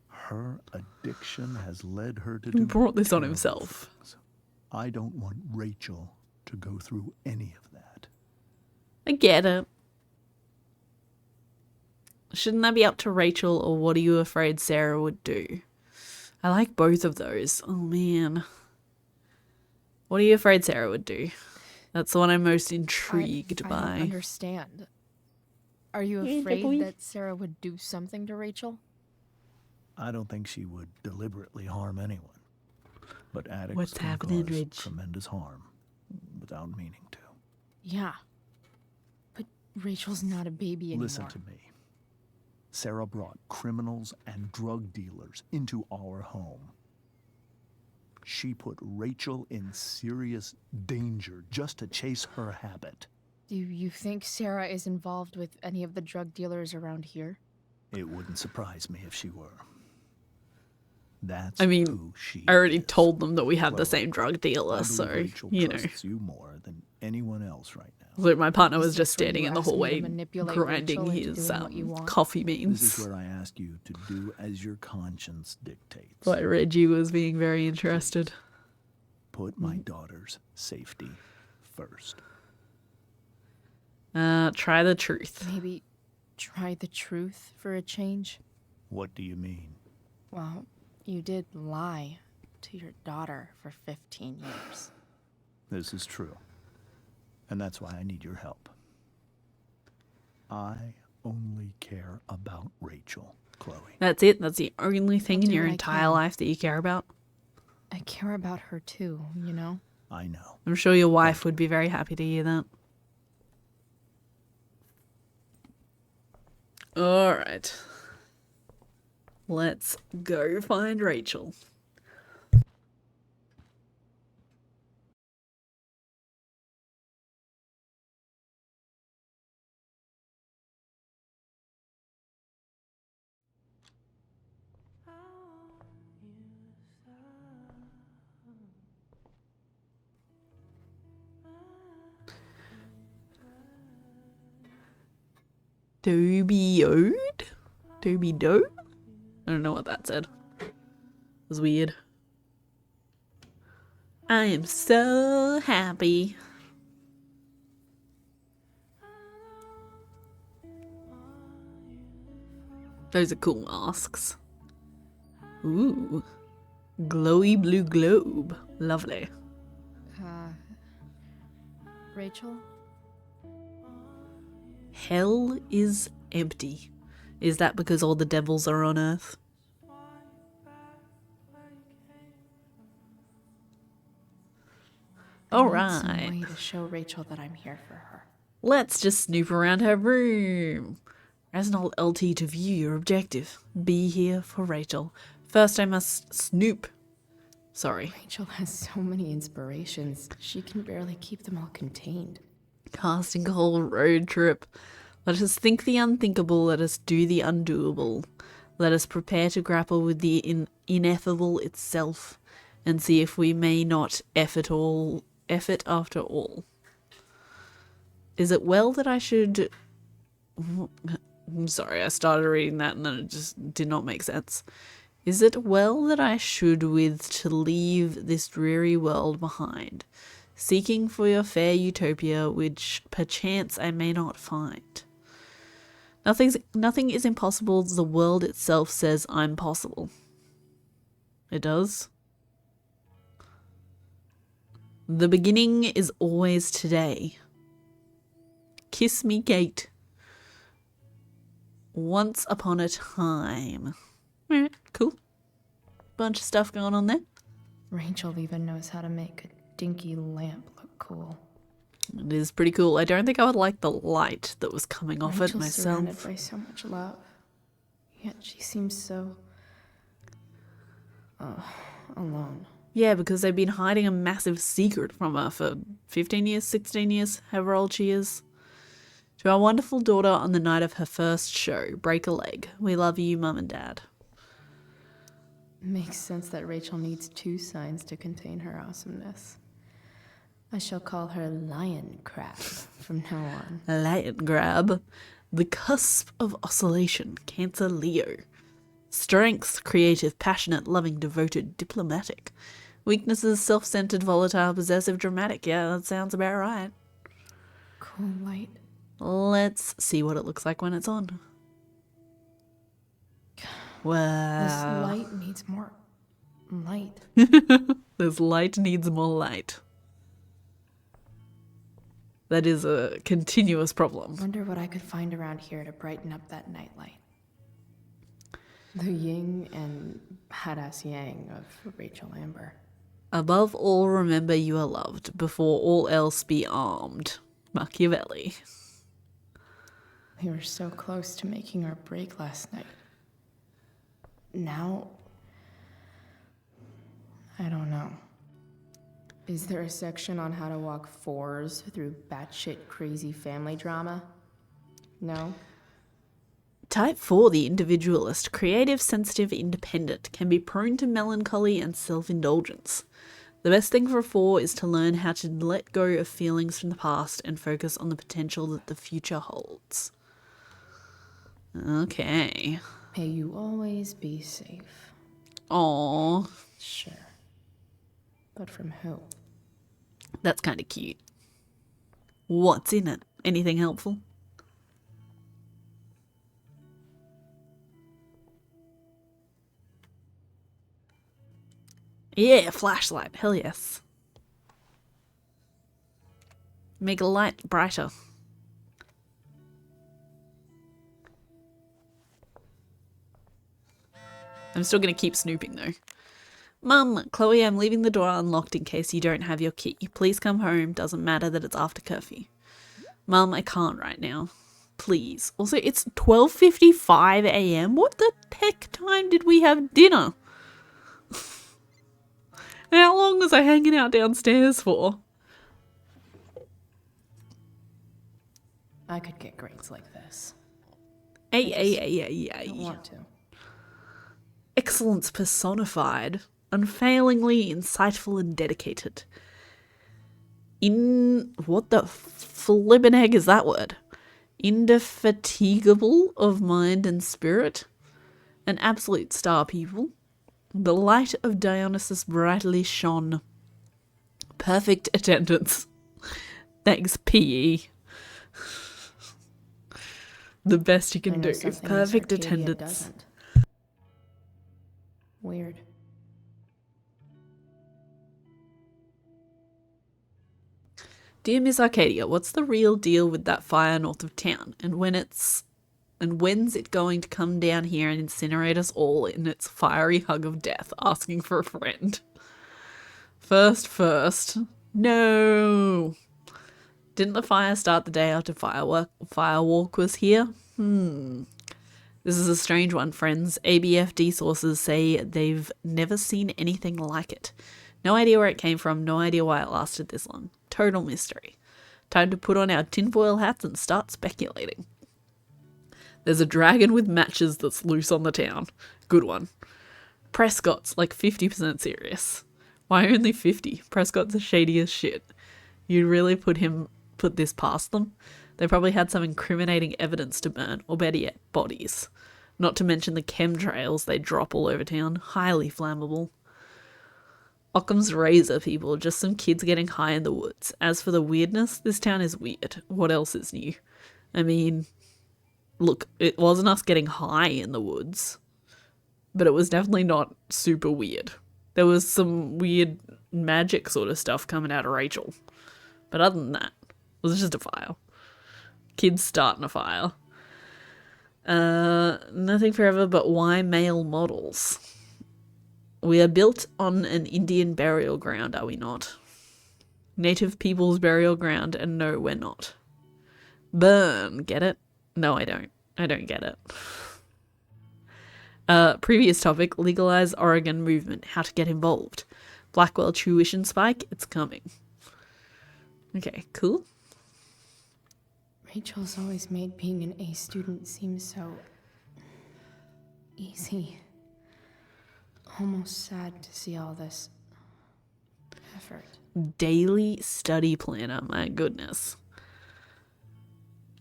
B: Her addiction has led her to
A: He
B: do
A: brought this on
B: terrible
A: himself.
B: things. I don't want Rachel to go through any of that.
A: I get it. Shouldn't that be up to Rachel, or what are you afraid Sarah would do? I like both of those. Oh man. What are you afraid Sarah would do? That's the one I'm most intrigued
E: I
A: by.
E: don't understand. Are you
A: Yeah,
E: afraid
A: boy.
E: that Sarah would do something to Rachel?
B: I don't think she would deliberately harm anyone. But addicts
A: What's
B: can
A: happening,
B: cause
A: Rich?
B: tremendous harm without meaning to.
E: Yeah. But Rachel's not a baby anymore.
B: Listen to me. Sarah brought criminals and drug dealers into our home. She put Rachel in serious danger just to chase her habit.
E: Do you think Sarah is involved with any of the drug dealers around here?
B: It wouldn't surprise me if she were. That's
A: I mean,
B: who she
A: I already
B: is.
A: told them that we have the
B: Chloe,
A: same drug
B: I
A: dealer,
B: believe
A: so,
B: Rachel
A: you know.
B: trusts you more than anyone else right now.
A: So my partner was
E: Is
A: just
E: this where
A: standing
E: you
A: in the
E: ask me to
A: hallway
E: manipulate
A: grinding
E: Rachel into
A: his
E: doing what you want?
A: coffee
B: This
A: beans.
B: is where I ask you to do as your conscience dictates.
A: But Reggie was being very interested.
B: Put my daughter's safety first.
A: Try the truth.
E: Maybe try the truth for a change?
B: What do you mean?
E: Well, you did lie to your daughter for 15 years.
B: This is true. And that's why I need your help. I only care about Rachel, Chloe.
A: That's it? That's the only thing in
E: do
A: your
E: what I
A: entire
E: can.
A: life that you care about?
E: I care about her too, you know?
B: I know.
A: I'm sure your wife would be very happy to hear that. Alright. Let's go find Rachel. Dobie-ode? Dobie-do? I don't know what that said. It was weird. I am so happy. Those are cool masks. Ooh. Glowy blue globe. Lovely.
E: Rachel?
A: Hell is empty. Is that because all the devils are on Earth?
E: I need some
A: Alright.
E: way to show Rachel that I'm here for her.
A: Let's just snoop around her room. Resnol LT to view your objective. Be here for Rachel. First I must snoop. Sorry.
E: Rachel has so many inspirations. She can barely keep them all contained.
A: Casting call road trip. Let us think the unthinkable. Let us do the undoable. Let us prepare to grapple with the ineffable itself, and see if we may not effort after all. Is it well that I should... I'm sorry, I started reading that and then it just did not make sense. Is it well that I should with to leave this dreary world behind, seeking for your fair utopia which perchance I may not find? Nothing is impossible. The world itself says I'm possible. It does. The beginning is always today. Kiss me, Kate. Once upon a time. Alright, cool. Bunch of stuff going on there.
E: Rachel even knows how to make a dinky lamp look cool.
A: It is pretty cool. I don't think I would like the light that was coming off it
E: Rachel's surrounded
A: myself.
E: by so much love, yet she seems so alone.
A: Yeah, because they've been hiding a massive secret from her for 15 years, 16 years, however old she is. To our wonderful daughter on the night of her first show, break a leg. We love you, Mum and Dad.
E: Makes sense that Rachel needs two signs to contain her awesomeness. I shall call her Lion Crab from now on.
A: Lion grab. The cusp of oscillation, Cancer Leo. Strengths, creative, passionate, loving, devoted, diplomatic. Weaknesses, self-centered, volatile, possessive, dramatic. Yeah, that sounds about right.
E: Cool light.
A: Let's see what it looks like when it's on. Wow.
E: This light needs more light.
A: This light needs more light. That is a continuous problem.
E: Wonder what I could find around here to brighten up that nightlight. The yin and badass yang of Rachel Amber.
A: Above all, remember you are loved. Before all else, be armed. Machiavelli.
E: We were so close to making our break last night. Now, I don't know. Is there a section on how to walk fours through batshit crazy family drama? No?
A: Type 4, the individualist, creative, sensitive, independent, can be prone to melancholy and self-indulgence. The best thing for a 4 is to learn how to let go of feelings from the past and focus on the potential that the future holds. Okay.
E: May you always be safe.
A: Aww.
E: Sure. But from who?
A: That's kind of cute. What's in it? Anything helpful? Yeah, flashlight. Hell yes. Make a light brighter. I'm still gonna keep snooping though. Mum, Chloe, I'm leaving the door unlocked in case you don't have your key. Please come home. Doesn't matter that it's after curfew. Mum, I can't right now. Please. Also, it's 12:55 a.m. What the heck time did we have dinner? How long was I hanging out downstairs for?
E: I could get grades like this.
A: Ay.
E: I don't want to.
A: Excellence personified. Unfailingly insightful and dedicated. What the flippin' heck is that word? Indefatigable of mind and spirit. An absolute star pupil. The light of Dionysus brightly shone. Perfect attendance. Thanks, PE. The best you can do. Perfect attendance.
E: Doesn't. Weird.
A: Dear Miss Arcadia, what's the real deal with that fire north of town? And when's it going to come down here and incinerate us all in its fiery hug of death, asking for a friend? First. No. Didn't the fire start the day after Firewalk was here? This is a strange one, friends. ABFD sources say they've never seen anything like it. No idea where it came from, no idea why it lasted this long. Total mystery. Time to put on our tinfoil hats and start speculating. There's a dragon with matches that's loose on the town. Good one. Prescott's like 50% serious. Why only 50? Prescott's a shady as shit. You'd really put this past them? They probably had some incriminating evidence to burn, or better yet, bodies. Not to mention the chemtrails they drop all over town. Highly flammable. Occam's razor, people. Just some kids getting high in the woods. As for the weirdness, this town is weird. What else is new? I mean, look, it wasn't us getting high in the woods, but it was definitely not super weird. There was some weird magic sort of stuff coming out of Rachel. But other than that, it was just a fire. Kids starting a fire. Nothing forever, but why male models? We are built on an Indian burial ground, are we not? Native people's burial ground, and no, we're not. Burn, get it? No, I don't. I don't get it. Previous topic, legalize Oregon movement, how to get involved. Blackwell tuition spike, it's coming. Okay, cool.
E: Rachel's always made being an A student seem so easy. Almost sad to see all this effort.
A: Daily study planner, my goodness.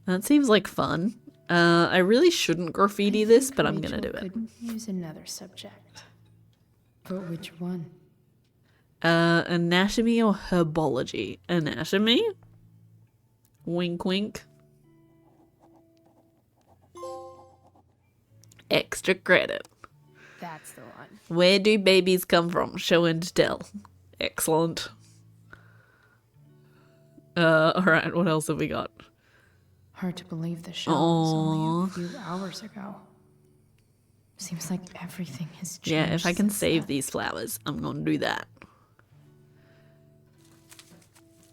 A: That seems like fun. I really shouldn't graffiti this, but I'm gonna do it.
E: Could use another subject. But which one?
A: Anatomy or herbology? Anatomy? Wink wink. Extra credit.
E: That's the one.
A: Where do babies come from? Show and tell. Excellent. Alright, what else have we got?
E: Hard to believe the show was only a few hours ago. Seems like everything has changed.
A: Yeah, if I can
E: since
A: save
E: then.
A: these flowers, I'm gonna do that.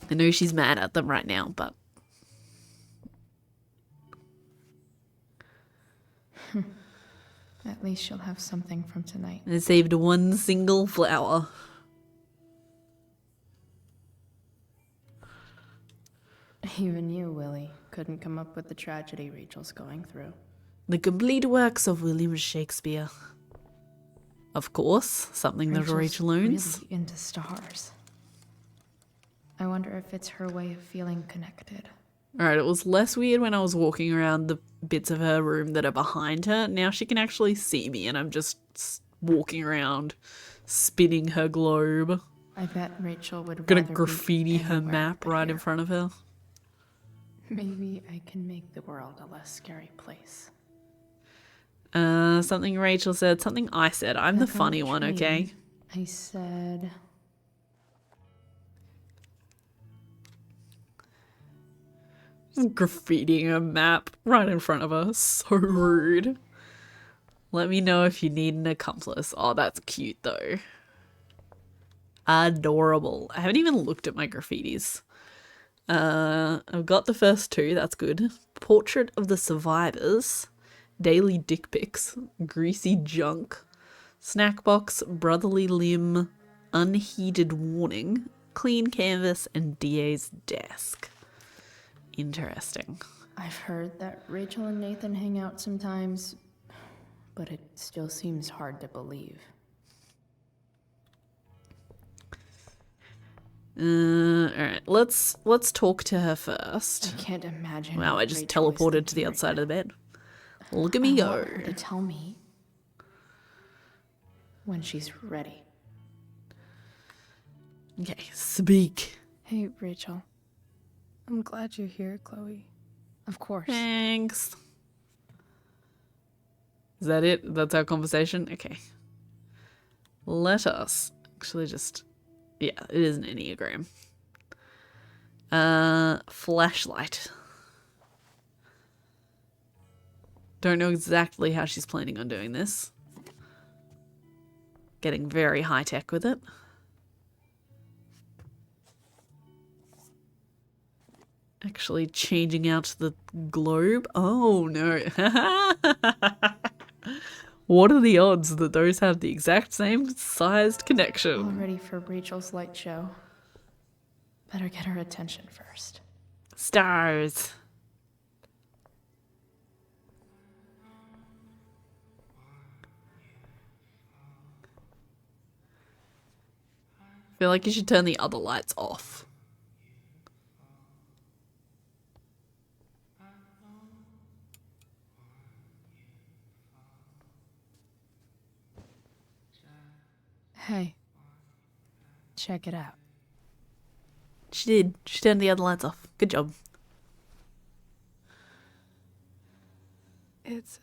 A: I know she's mad at them right now, but...
E: At least she'll have something from tonight.
A: I saved one single flower.
E: Even you, Willie, couldn't come up with the tragedy Rachel's going through.
A: The complete works of William Shakespeare. Of course, something that Rachel owns.
E: Really into stars. I wonder if it's her way of feeling connected.
A: Alright, it was less weird when I was walking around the bits of her room that are behind her. Now she can actually see me and I'm just walking around spinning her globe.
E: I bet Rachel would
A: Gonna
E: rather
A: graffiti
E: be
A: her
E: anywhere
A: map
E: but
A: right in
E: here.
A: front of her.
E: Maybe I can make the world a less scary place.
A: Something Rachel said, something I said. I'm the
E: Back on
A: funny
E: the
A: one,
E: train,
A: okay?
E: I said...
A: Graffitiing a map right in front of us. So rude. Let me know if you need an accomplice. Oh, that's cute though. Adorable. I haven't even looked at my graffitis. I've got the first two, that's good. Portrait of the survivors. Daily dick pics. Greasy junk. Snack box. Brotherly limb. Unheeded warning. Clean canvas and DA's desk. Interesting.
E: I've heard that Rachel and Nathan hang out sometimes, but it still seems hard to believe.
A: Alright, let's talk to her first.
E: I can't imagine.
A: Wow,
E: what
A: I just
E: Rachel is
A: teleported to the
E: thinking
A: other side
E: right
A: of the bed. Look at me
E: now. I
A: go.
E: want her to tell me when she's ready.
A: Okay, speak.
D: Hey, Rachel. I'm glad you're here, Chloe.
E: Of course.
A: Thanks. Is that it? That's our conversation? Okay. Let us actually just... Yeah, it is an Enneagram. Flashlight. Don't know exactly how she's planning on doing this. Getting very high tech with it. Actually changing out the globe. Oh no. What are the odds that those have the exact same sized connection?
E: All ready for Rachel's light show. Better get her attention first.
A: Stars. I feel like you should turn the other lights off.
E: Hey, check it out.
A: She did. She turned the other lights off. Good job.
D: It's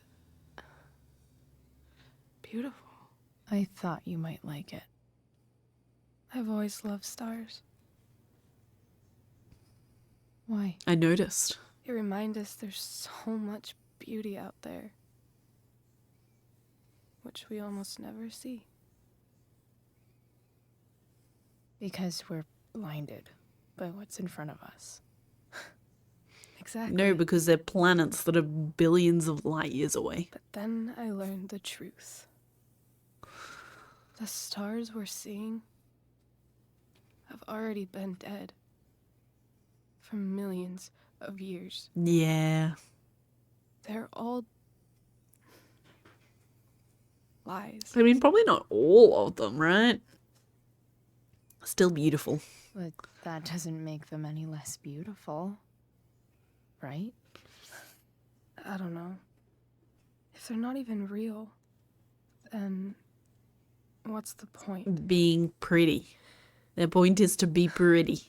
D: beautiful.
E: I thought you might like it.
D: I've always loved stars.
E: Why?
A: I noticed.
D: They remind us there's so much beauty out there, which we almost never see.
E: Because we're blinded by what's in front of us.
D: Exactly.
A: No, because they're planets that are billions of light years away.
D: But then I learned the truth. The stars we're seeing have already been dead for millions of years.
A: Yeah.
D: They're all lies.
A: I mean, probably not all of them, right? Still beautiful.
E: But that doesn't make them any less beautiful. Right?
D: I don't know. If they're not even real, then what's the point?
A: Being pretty. Their point is to be pretty.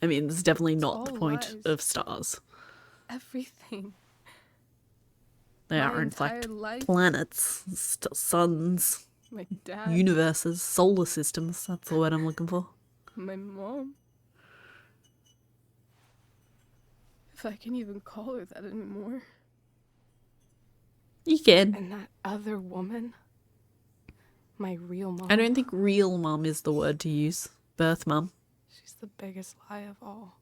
A: I mean, it's definitely not the
D: all
A: point
D: lies.
A: of stars.
D: Everything.
A: They
D: My
A: are, in fact,
D: entire life.
A: planets, suns,
D: My dad,
A: universes, solar systems. That's the word I'm looking for.
D: my mom. If I can even call her that anymore.
A: You can.
D: And that other woman. My real mom.
A: I don't think real mum is the word to use. Birth mum.
D: She's the biggest lie of all.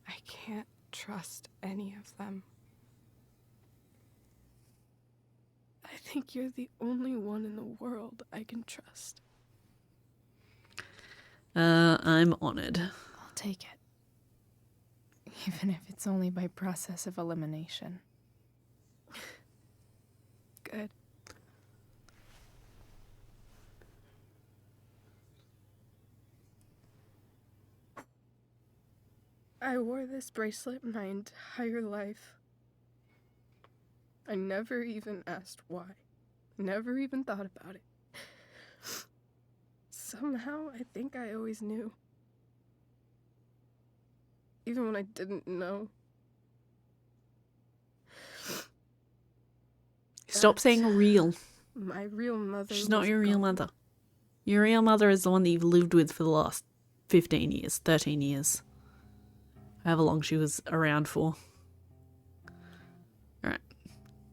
D: I can't trust any of them. I think you're the only one in the world I can trust.
A: I'm honored.
E: I'll take it. Even if it's only by process of elimination.
D: Good. I wore this bracelet my entire life. I never even asked why. Never even thought about it. Somehow, I think I always knew. Even when I didn't know.
A: Stop saying real.
D: My real mother
A: She's not
D: was
A: your real
D: gone.
A: mother. Your real mother is the one that you've lived with for the last 15 years, 13 years. However long she was around for. Alright.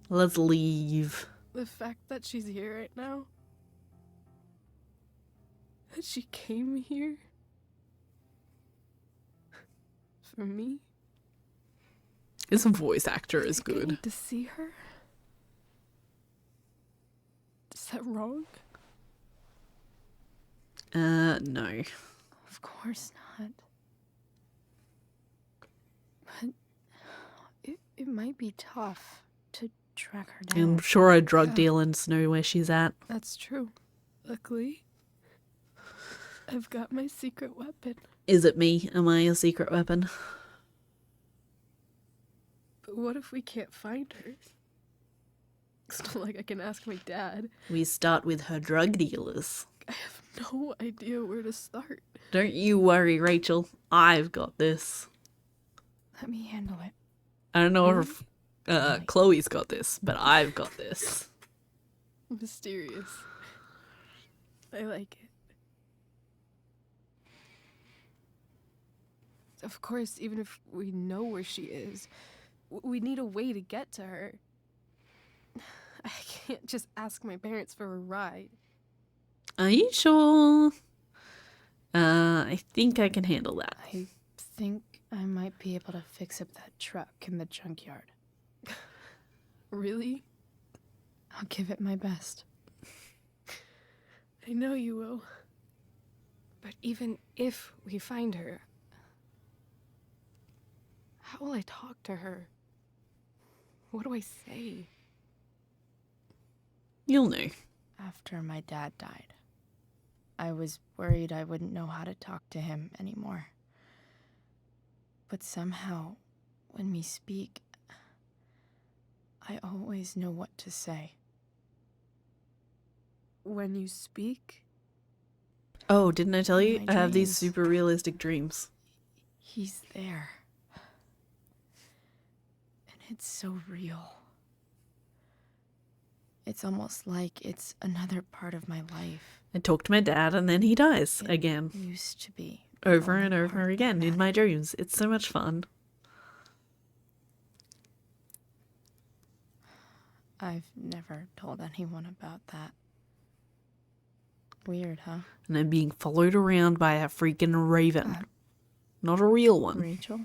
A: Let's leave.
D: The fact that she's here right now, that she came here for me.
A: This voice actor is
D: I
A: good.
D: need to see her. Is that wrong?
A: No.
D: Of course not. But it might be tough to track her down.
A: I'm sure our drug
D: Yeah.
A: dealers know where she's at.
D: That's true. Luckily, I've got my secret weapon.
A: Is it me? Am I a secret weapon?
D: But what if we can't find her? It's not like I can ask my dad.
A: We start with her drug dealers.
D: I have no idea where to start.
A: Don't you worry, Rachel. I've got this.
D: Let me handle it.
A: I don't know if Chloe's got this, but I've got this.
D: Mysterious. I like it. Of course, even if we know where she is, we need a way to get to her. I can't just ask my parents for a ride.
A: Are you sure? I think I can handle that.
E: I think I might be able to fix up that truck in the junkyard.
D: Really?
E: I'll give it my best.
D: I know you will. But even if we find her, how will I talk to her? What do I say?
A: You'll know.
E: After my dad died, I was worried I wouldn't know how to talk to him anymore. But somehow, when we speak, I always know what to say.
D: When you speak?
A: Oh, didn't I tell
E: In
A: you?
E: my
A: I have these
E: dreams.
A: super realistic dreams.
E: He's there. And it's so real. It's almost like it's another part of my life.
A: I talk to my dad and then he dies again.
E: Used to be.
A: Over and over again in my dreams. It's so much fun.
E: I've never told anyone about that. Weird, huh?
A: And I'm being followed around by a freaking raven. Not a real one.
E: Rachel?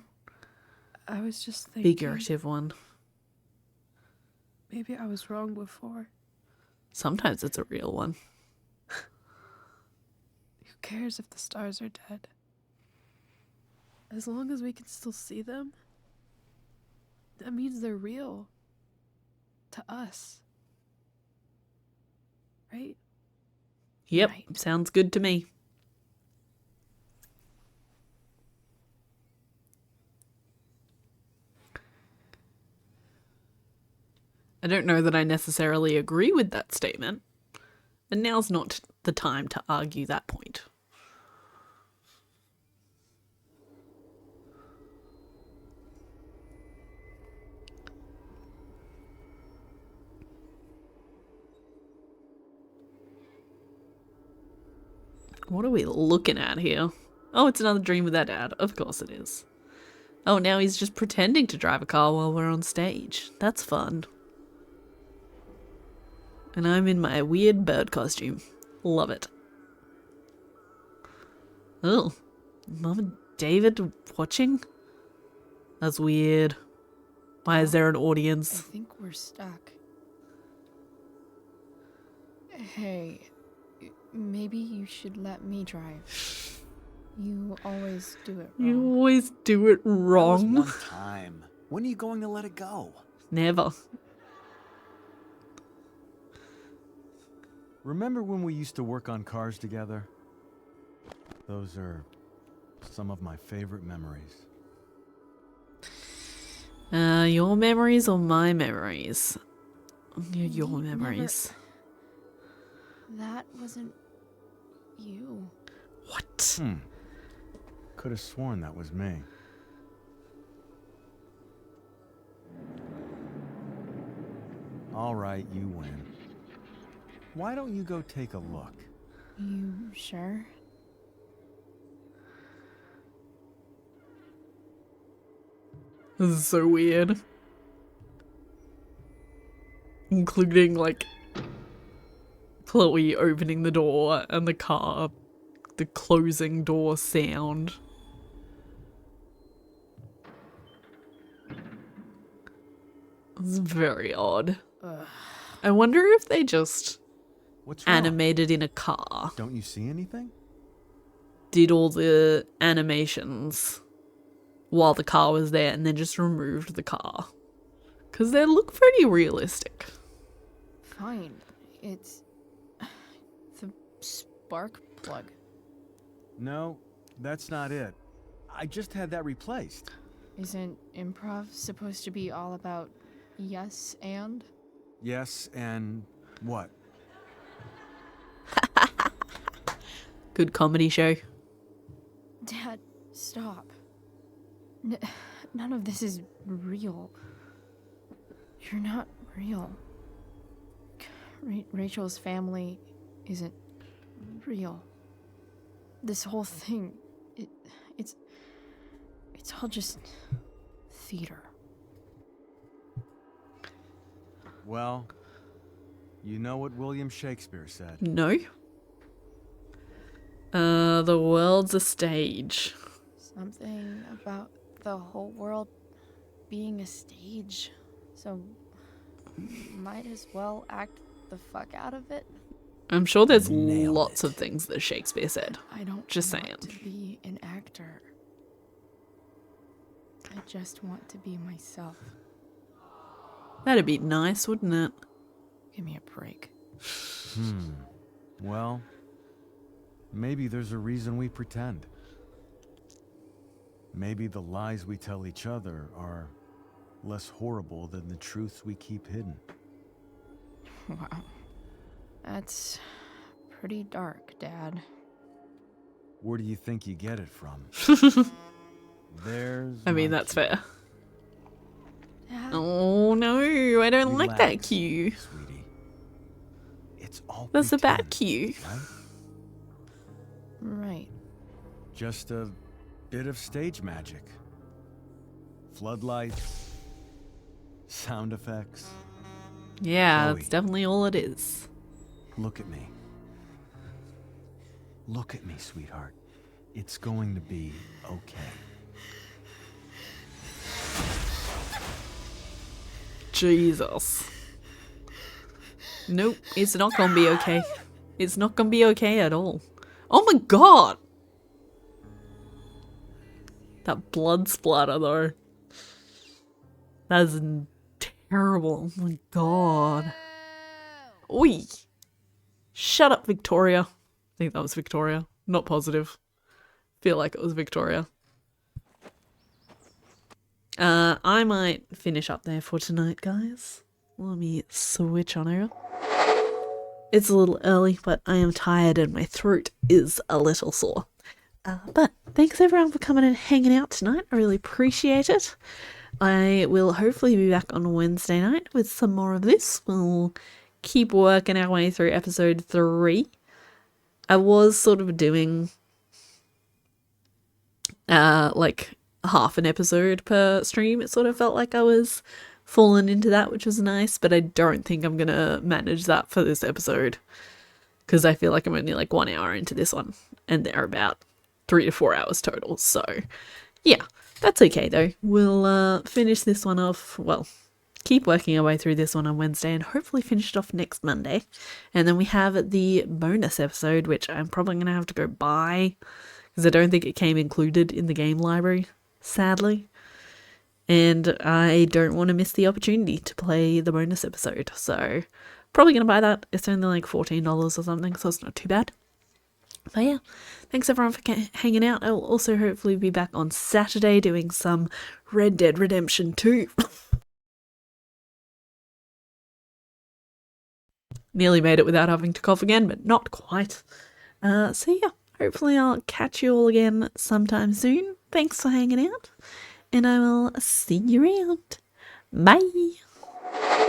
D: I was just thinking.
A: Figurative one.
D: Maybe I was wrong before.
A: Sometimes it's a real one.
D: Who cares if the stars are dead? As long as we can still see them, that means they're real. To us. Right?
A: Yep, sounds good to me. I don't know that I necessarily agree with that statement, and now's not the time to argue that point. What are we looking at here? Oh, it's another dream with our dad. Of course it is. Oh, now he's just pretending to drive a car while we're on stage. That's fun. And I'm in my weird bird costume. Love it. Oh, Mom and David watching? That's weird. Why is there an
E: I
A: audience?
E: think we're stuck. Hey, maybe you should let me drive. You always do it wrong.
A: You always do it
B: That was
A: wrong.
B: one time. When are you going to let it go?
A: Never.
J: Remember when we used to work on cars together? Those are some of my favorite memories.
A: Your memories or my memories? Your
E: We never-
A: memories.
E: That wasn't you.
A: What?
J: Could have sworn that was me. All right, you win. Why don't you go take a look?
E: You sure?
A: This is so weird. Including, like, Chloe opening the door and the closing door sound. It's very odd.
E: Ugh.
A: I wonder if they just
J: What's wrong?
A: animated in a car.
J: Don't you see anything?
A: Did all the animations while the car was there and then just removed the car. Because they look pretty realistic.
E: Fine. It's the spark plug.
J: No, that's not it. I just had that replaced.
E: Isn't improv supposed to be all about yes and?
J: Yes, and what?
A: Good comedy show.
E: Dad, stop. None of this is real. You're not real. Rachel's family isn't real. This whole thing, it's all just theater.
J: Well, you know what William Shakespeare said.
A: No. The world's a stage.
E: Something about the whole world being a stage. So, might as well act the fuck out of it.
A: I'm sure there's
B: Nailed
A: lots
B: it.
A: of things that Shakespeare said.
E: I don't
A: Just
E: want
A: saying.
E: to be an actor. I just want to be myself.
A: That'd be nice, wouldn't it?
E: Give me a break.
J: Well, maybe there's a reason we pretend. Maybe the lies we tell each other are less horrible than the truths we keep hidden.
E: Wow. That's pretty dark, Dad.
J: Where do you think you get it from? There's
A: I mean,
J: my
A: that's
J: cue.
A: fair.
E: Dad?
A: Oh no, I don't like that
J: Relax,
A: cue.
J: sweetie. It's all
A: That's a bad
J: pretend,
A: cue.
J: right?
E: Right.
J: Just a bit of stage magic. Floodlights, sound effects.
A: Yeah,
J: Chloe.
A: that's definitely all it is.
J: Look at me. Look at me, sweetheart. It's going to be okay.
A: Jesus. Nope, it's not gonna be okay. It's not gonna be okay at all. Oh my god! That blood splatter though. That's terrible. Oh my god. Oi! Shut up, Victoria. I think that was Victoria. Not positive. Feel like it was Victoria. I might finish up there for tonight, guys. Let me switch on over. It's a little early, but I am tired and my throat is a little sore. But thanks everyone for coming and hanging out tonight. I really appreciate it. I will hopefully be back on Wednesday night with some more of this. We'll keep working our way through episode 3. I was sort of doing like half an episode per stream. It sort of felt like I was falling into that, which was nice, but I don't think I'm gonna manage that for this episode because I feel like I'm only like 1 hour into this one and they're about 3 to 4 hours total. So yeah, that's okay though. We'll finish this one off, well, keep working our way through this one on Wednesday and hopefully finish it off next Monday. And then we have the bonus episode, which I'm probably gonna have to go buy because I don't think it came included in the game library, sadly. And I don't want to miss the opportunity to play the bonus episode. So probably going to buy that. It's only like $14 or something, so it's not too bad. But yeah, thanks everyone for hanging out. I'll also hopefully be back on Saturday doing some Red Dead Redemption 2. Nearly made it without having to cough again, but not quite. So yeah, hopefully I'll catch you all again sometime soon. Thanks for hanging out. And I will see you around. Bye.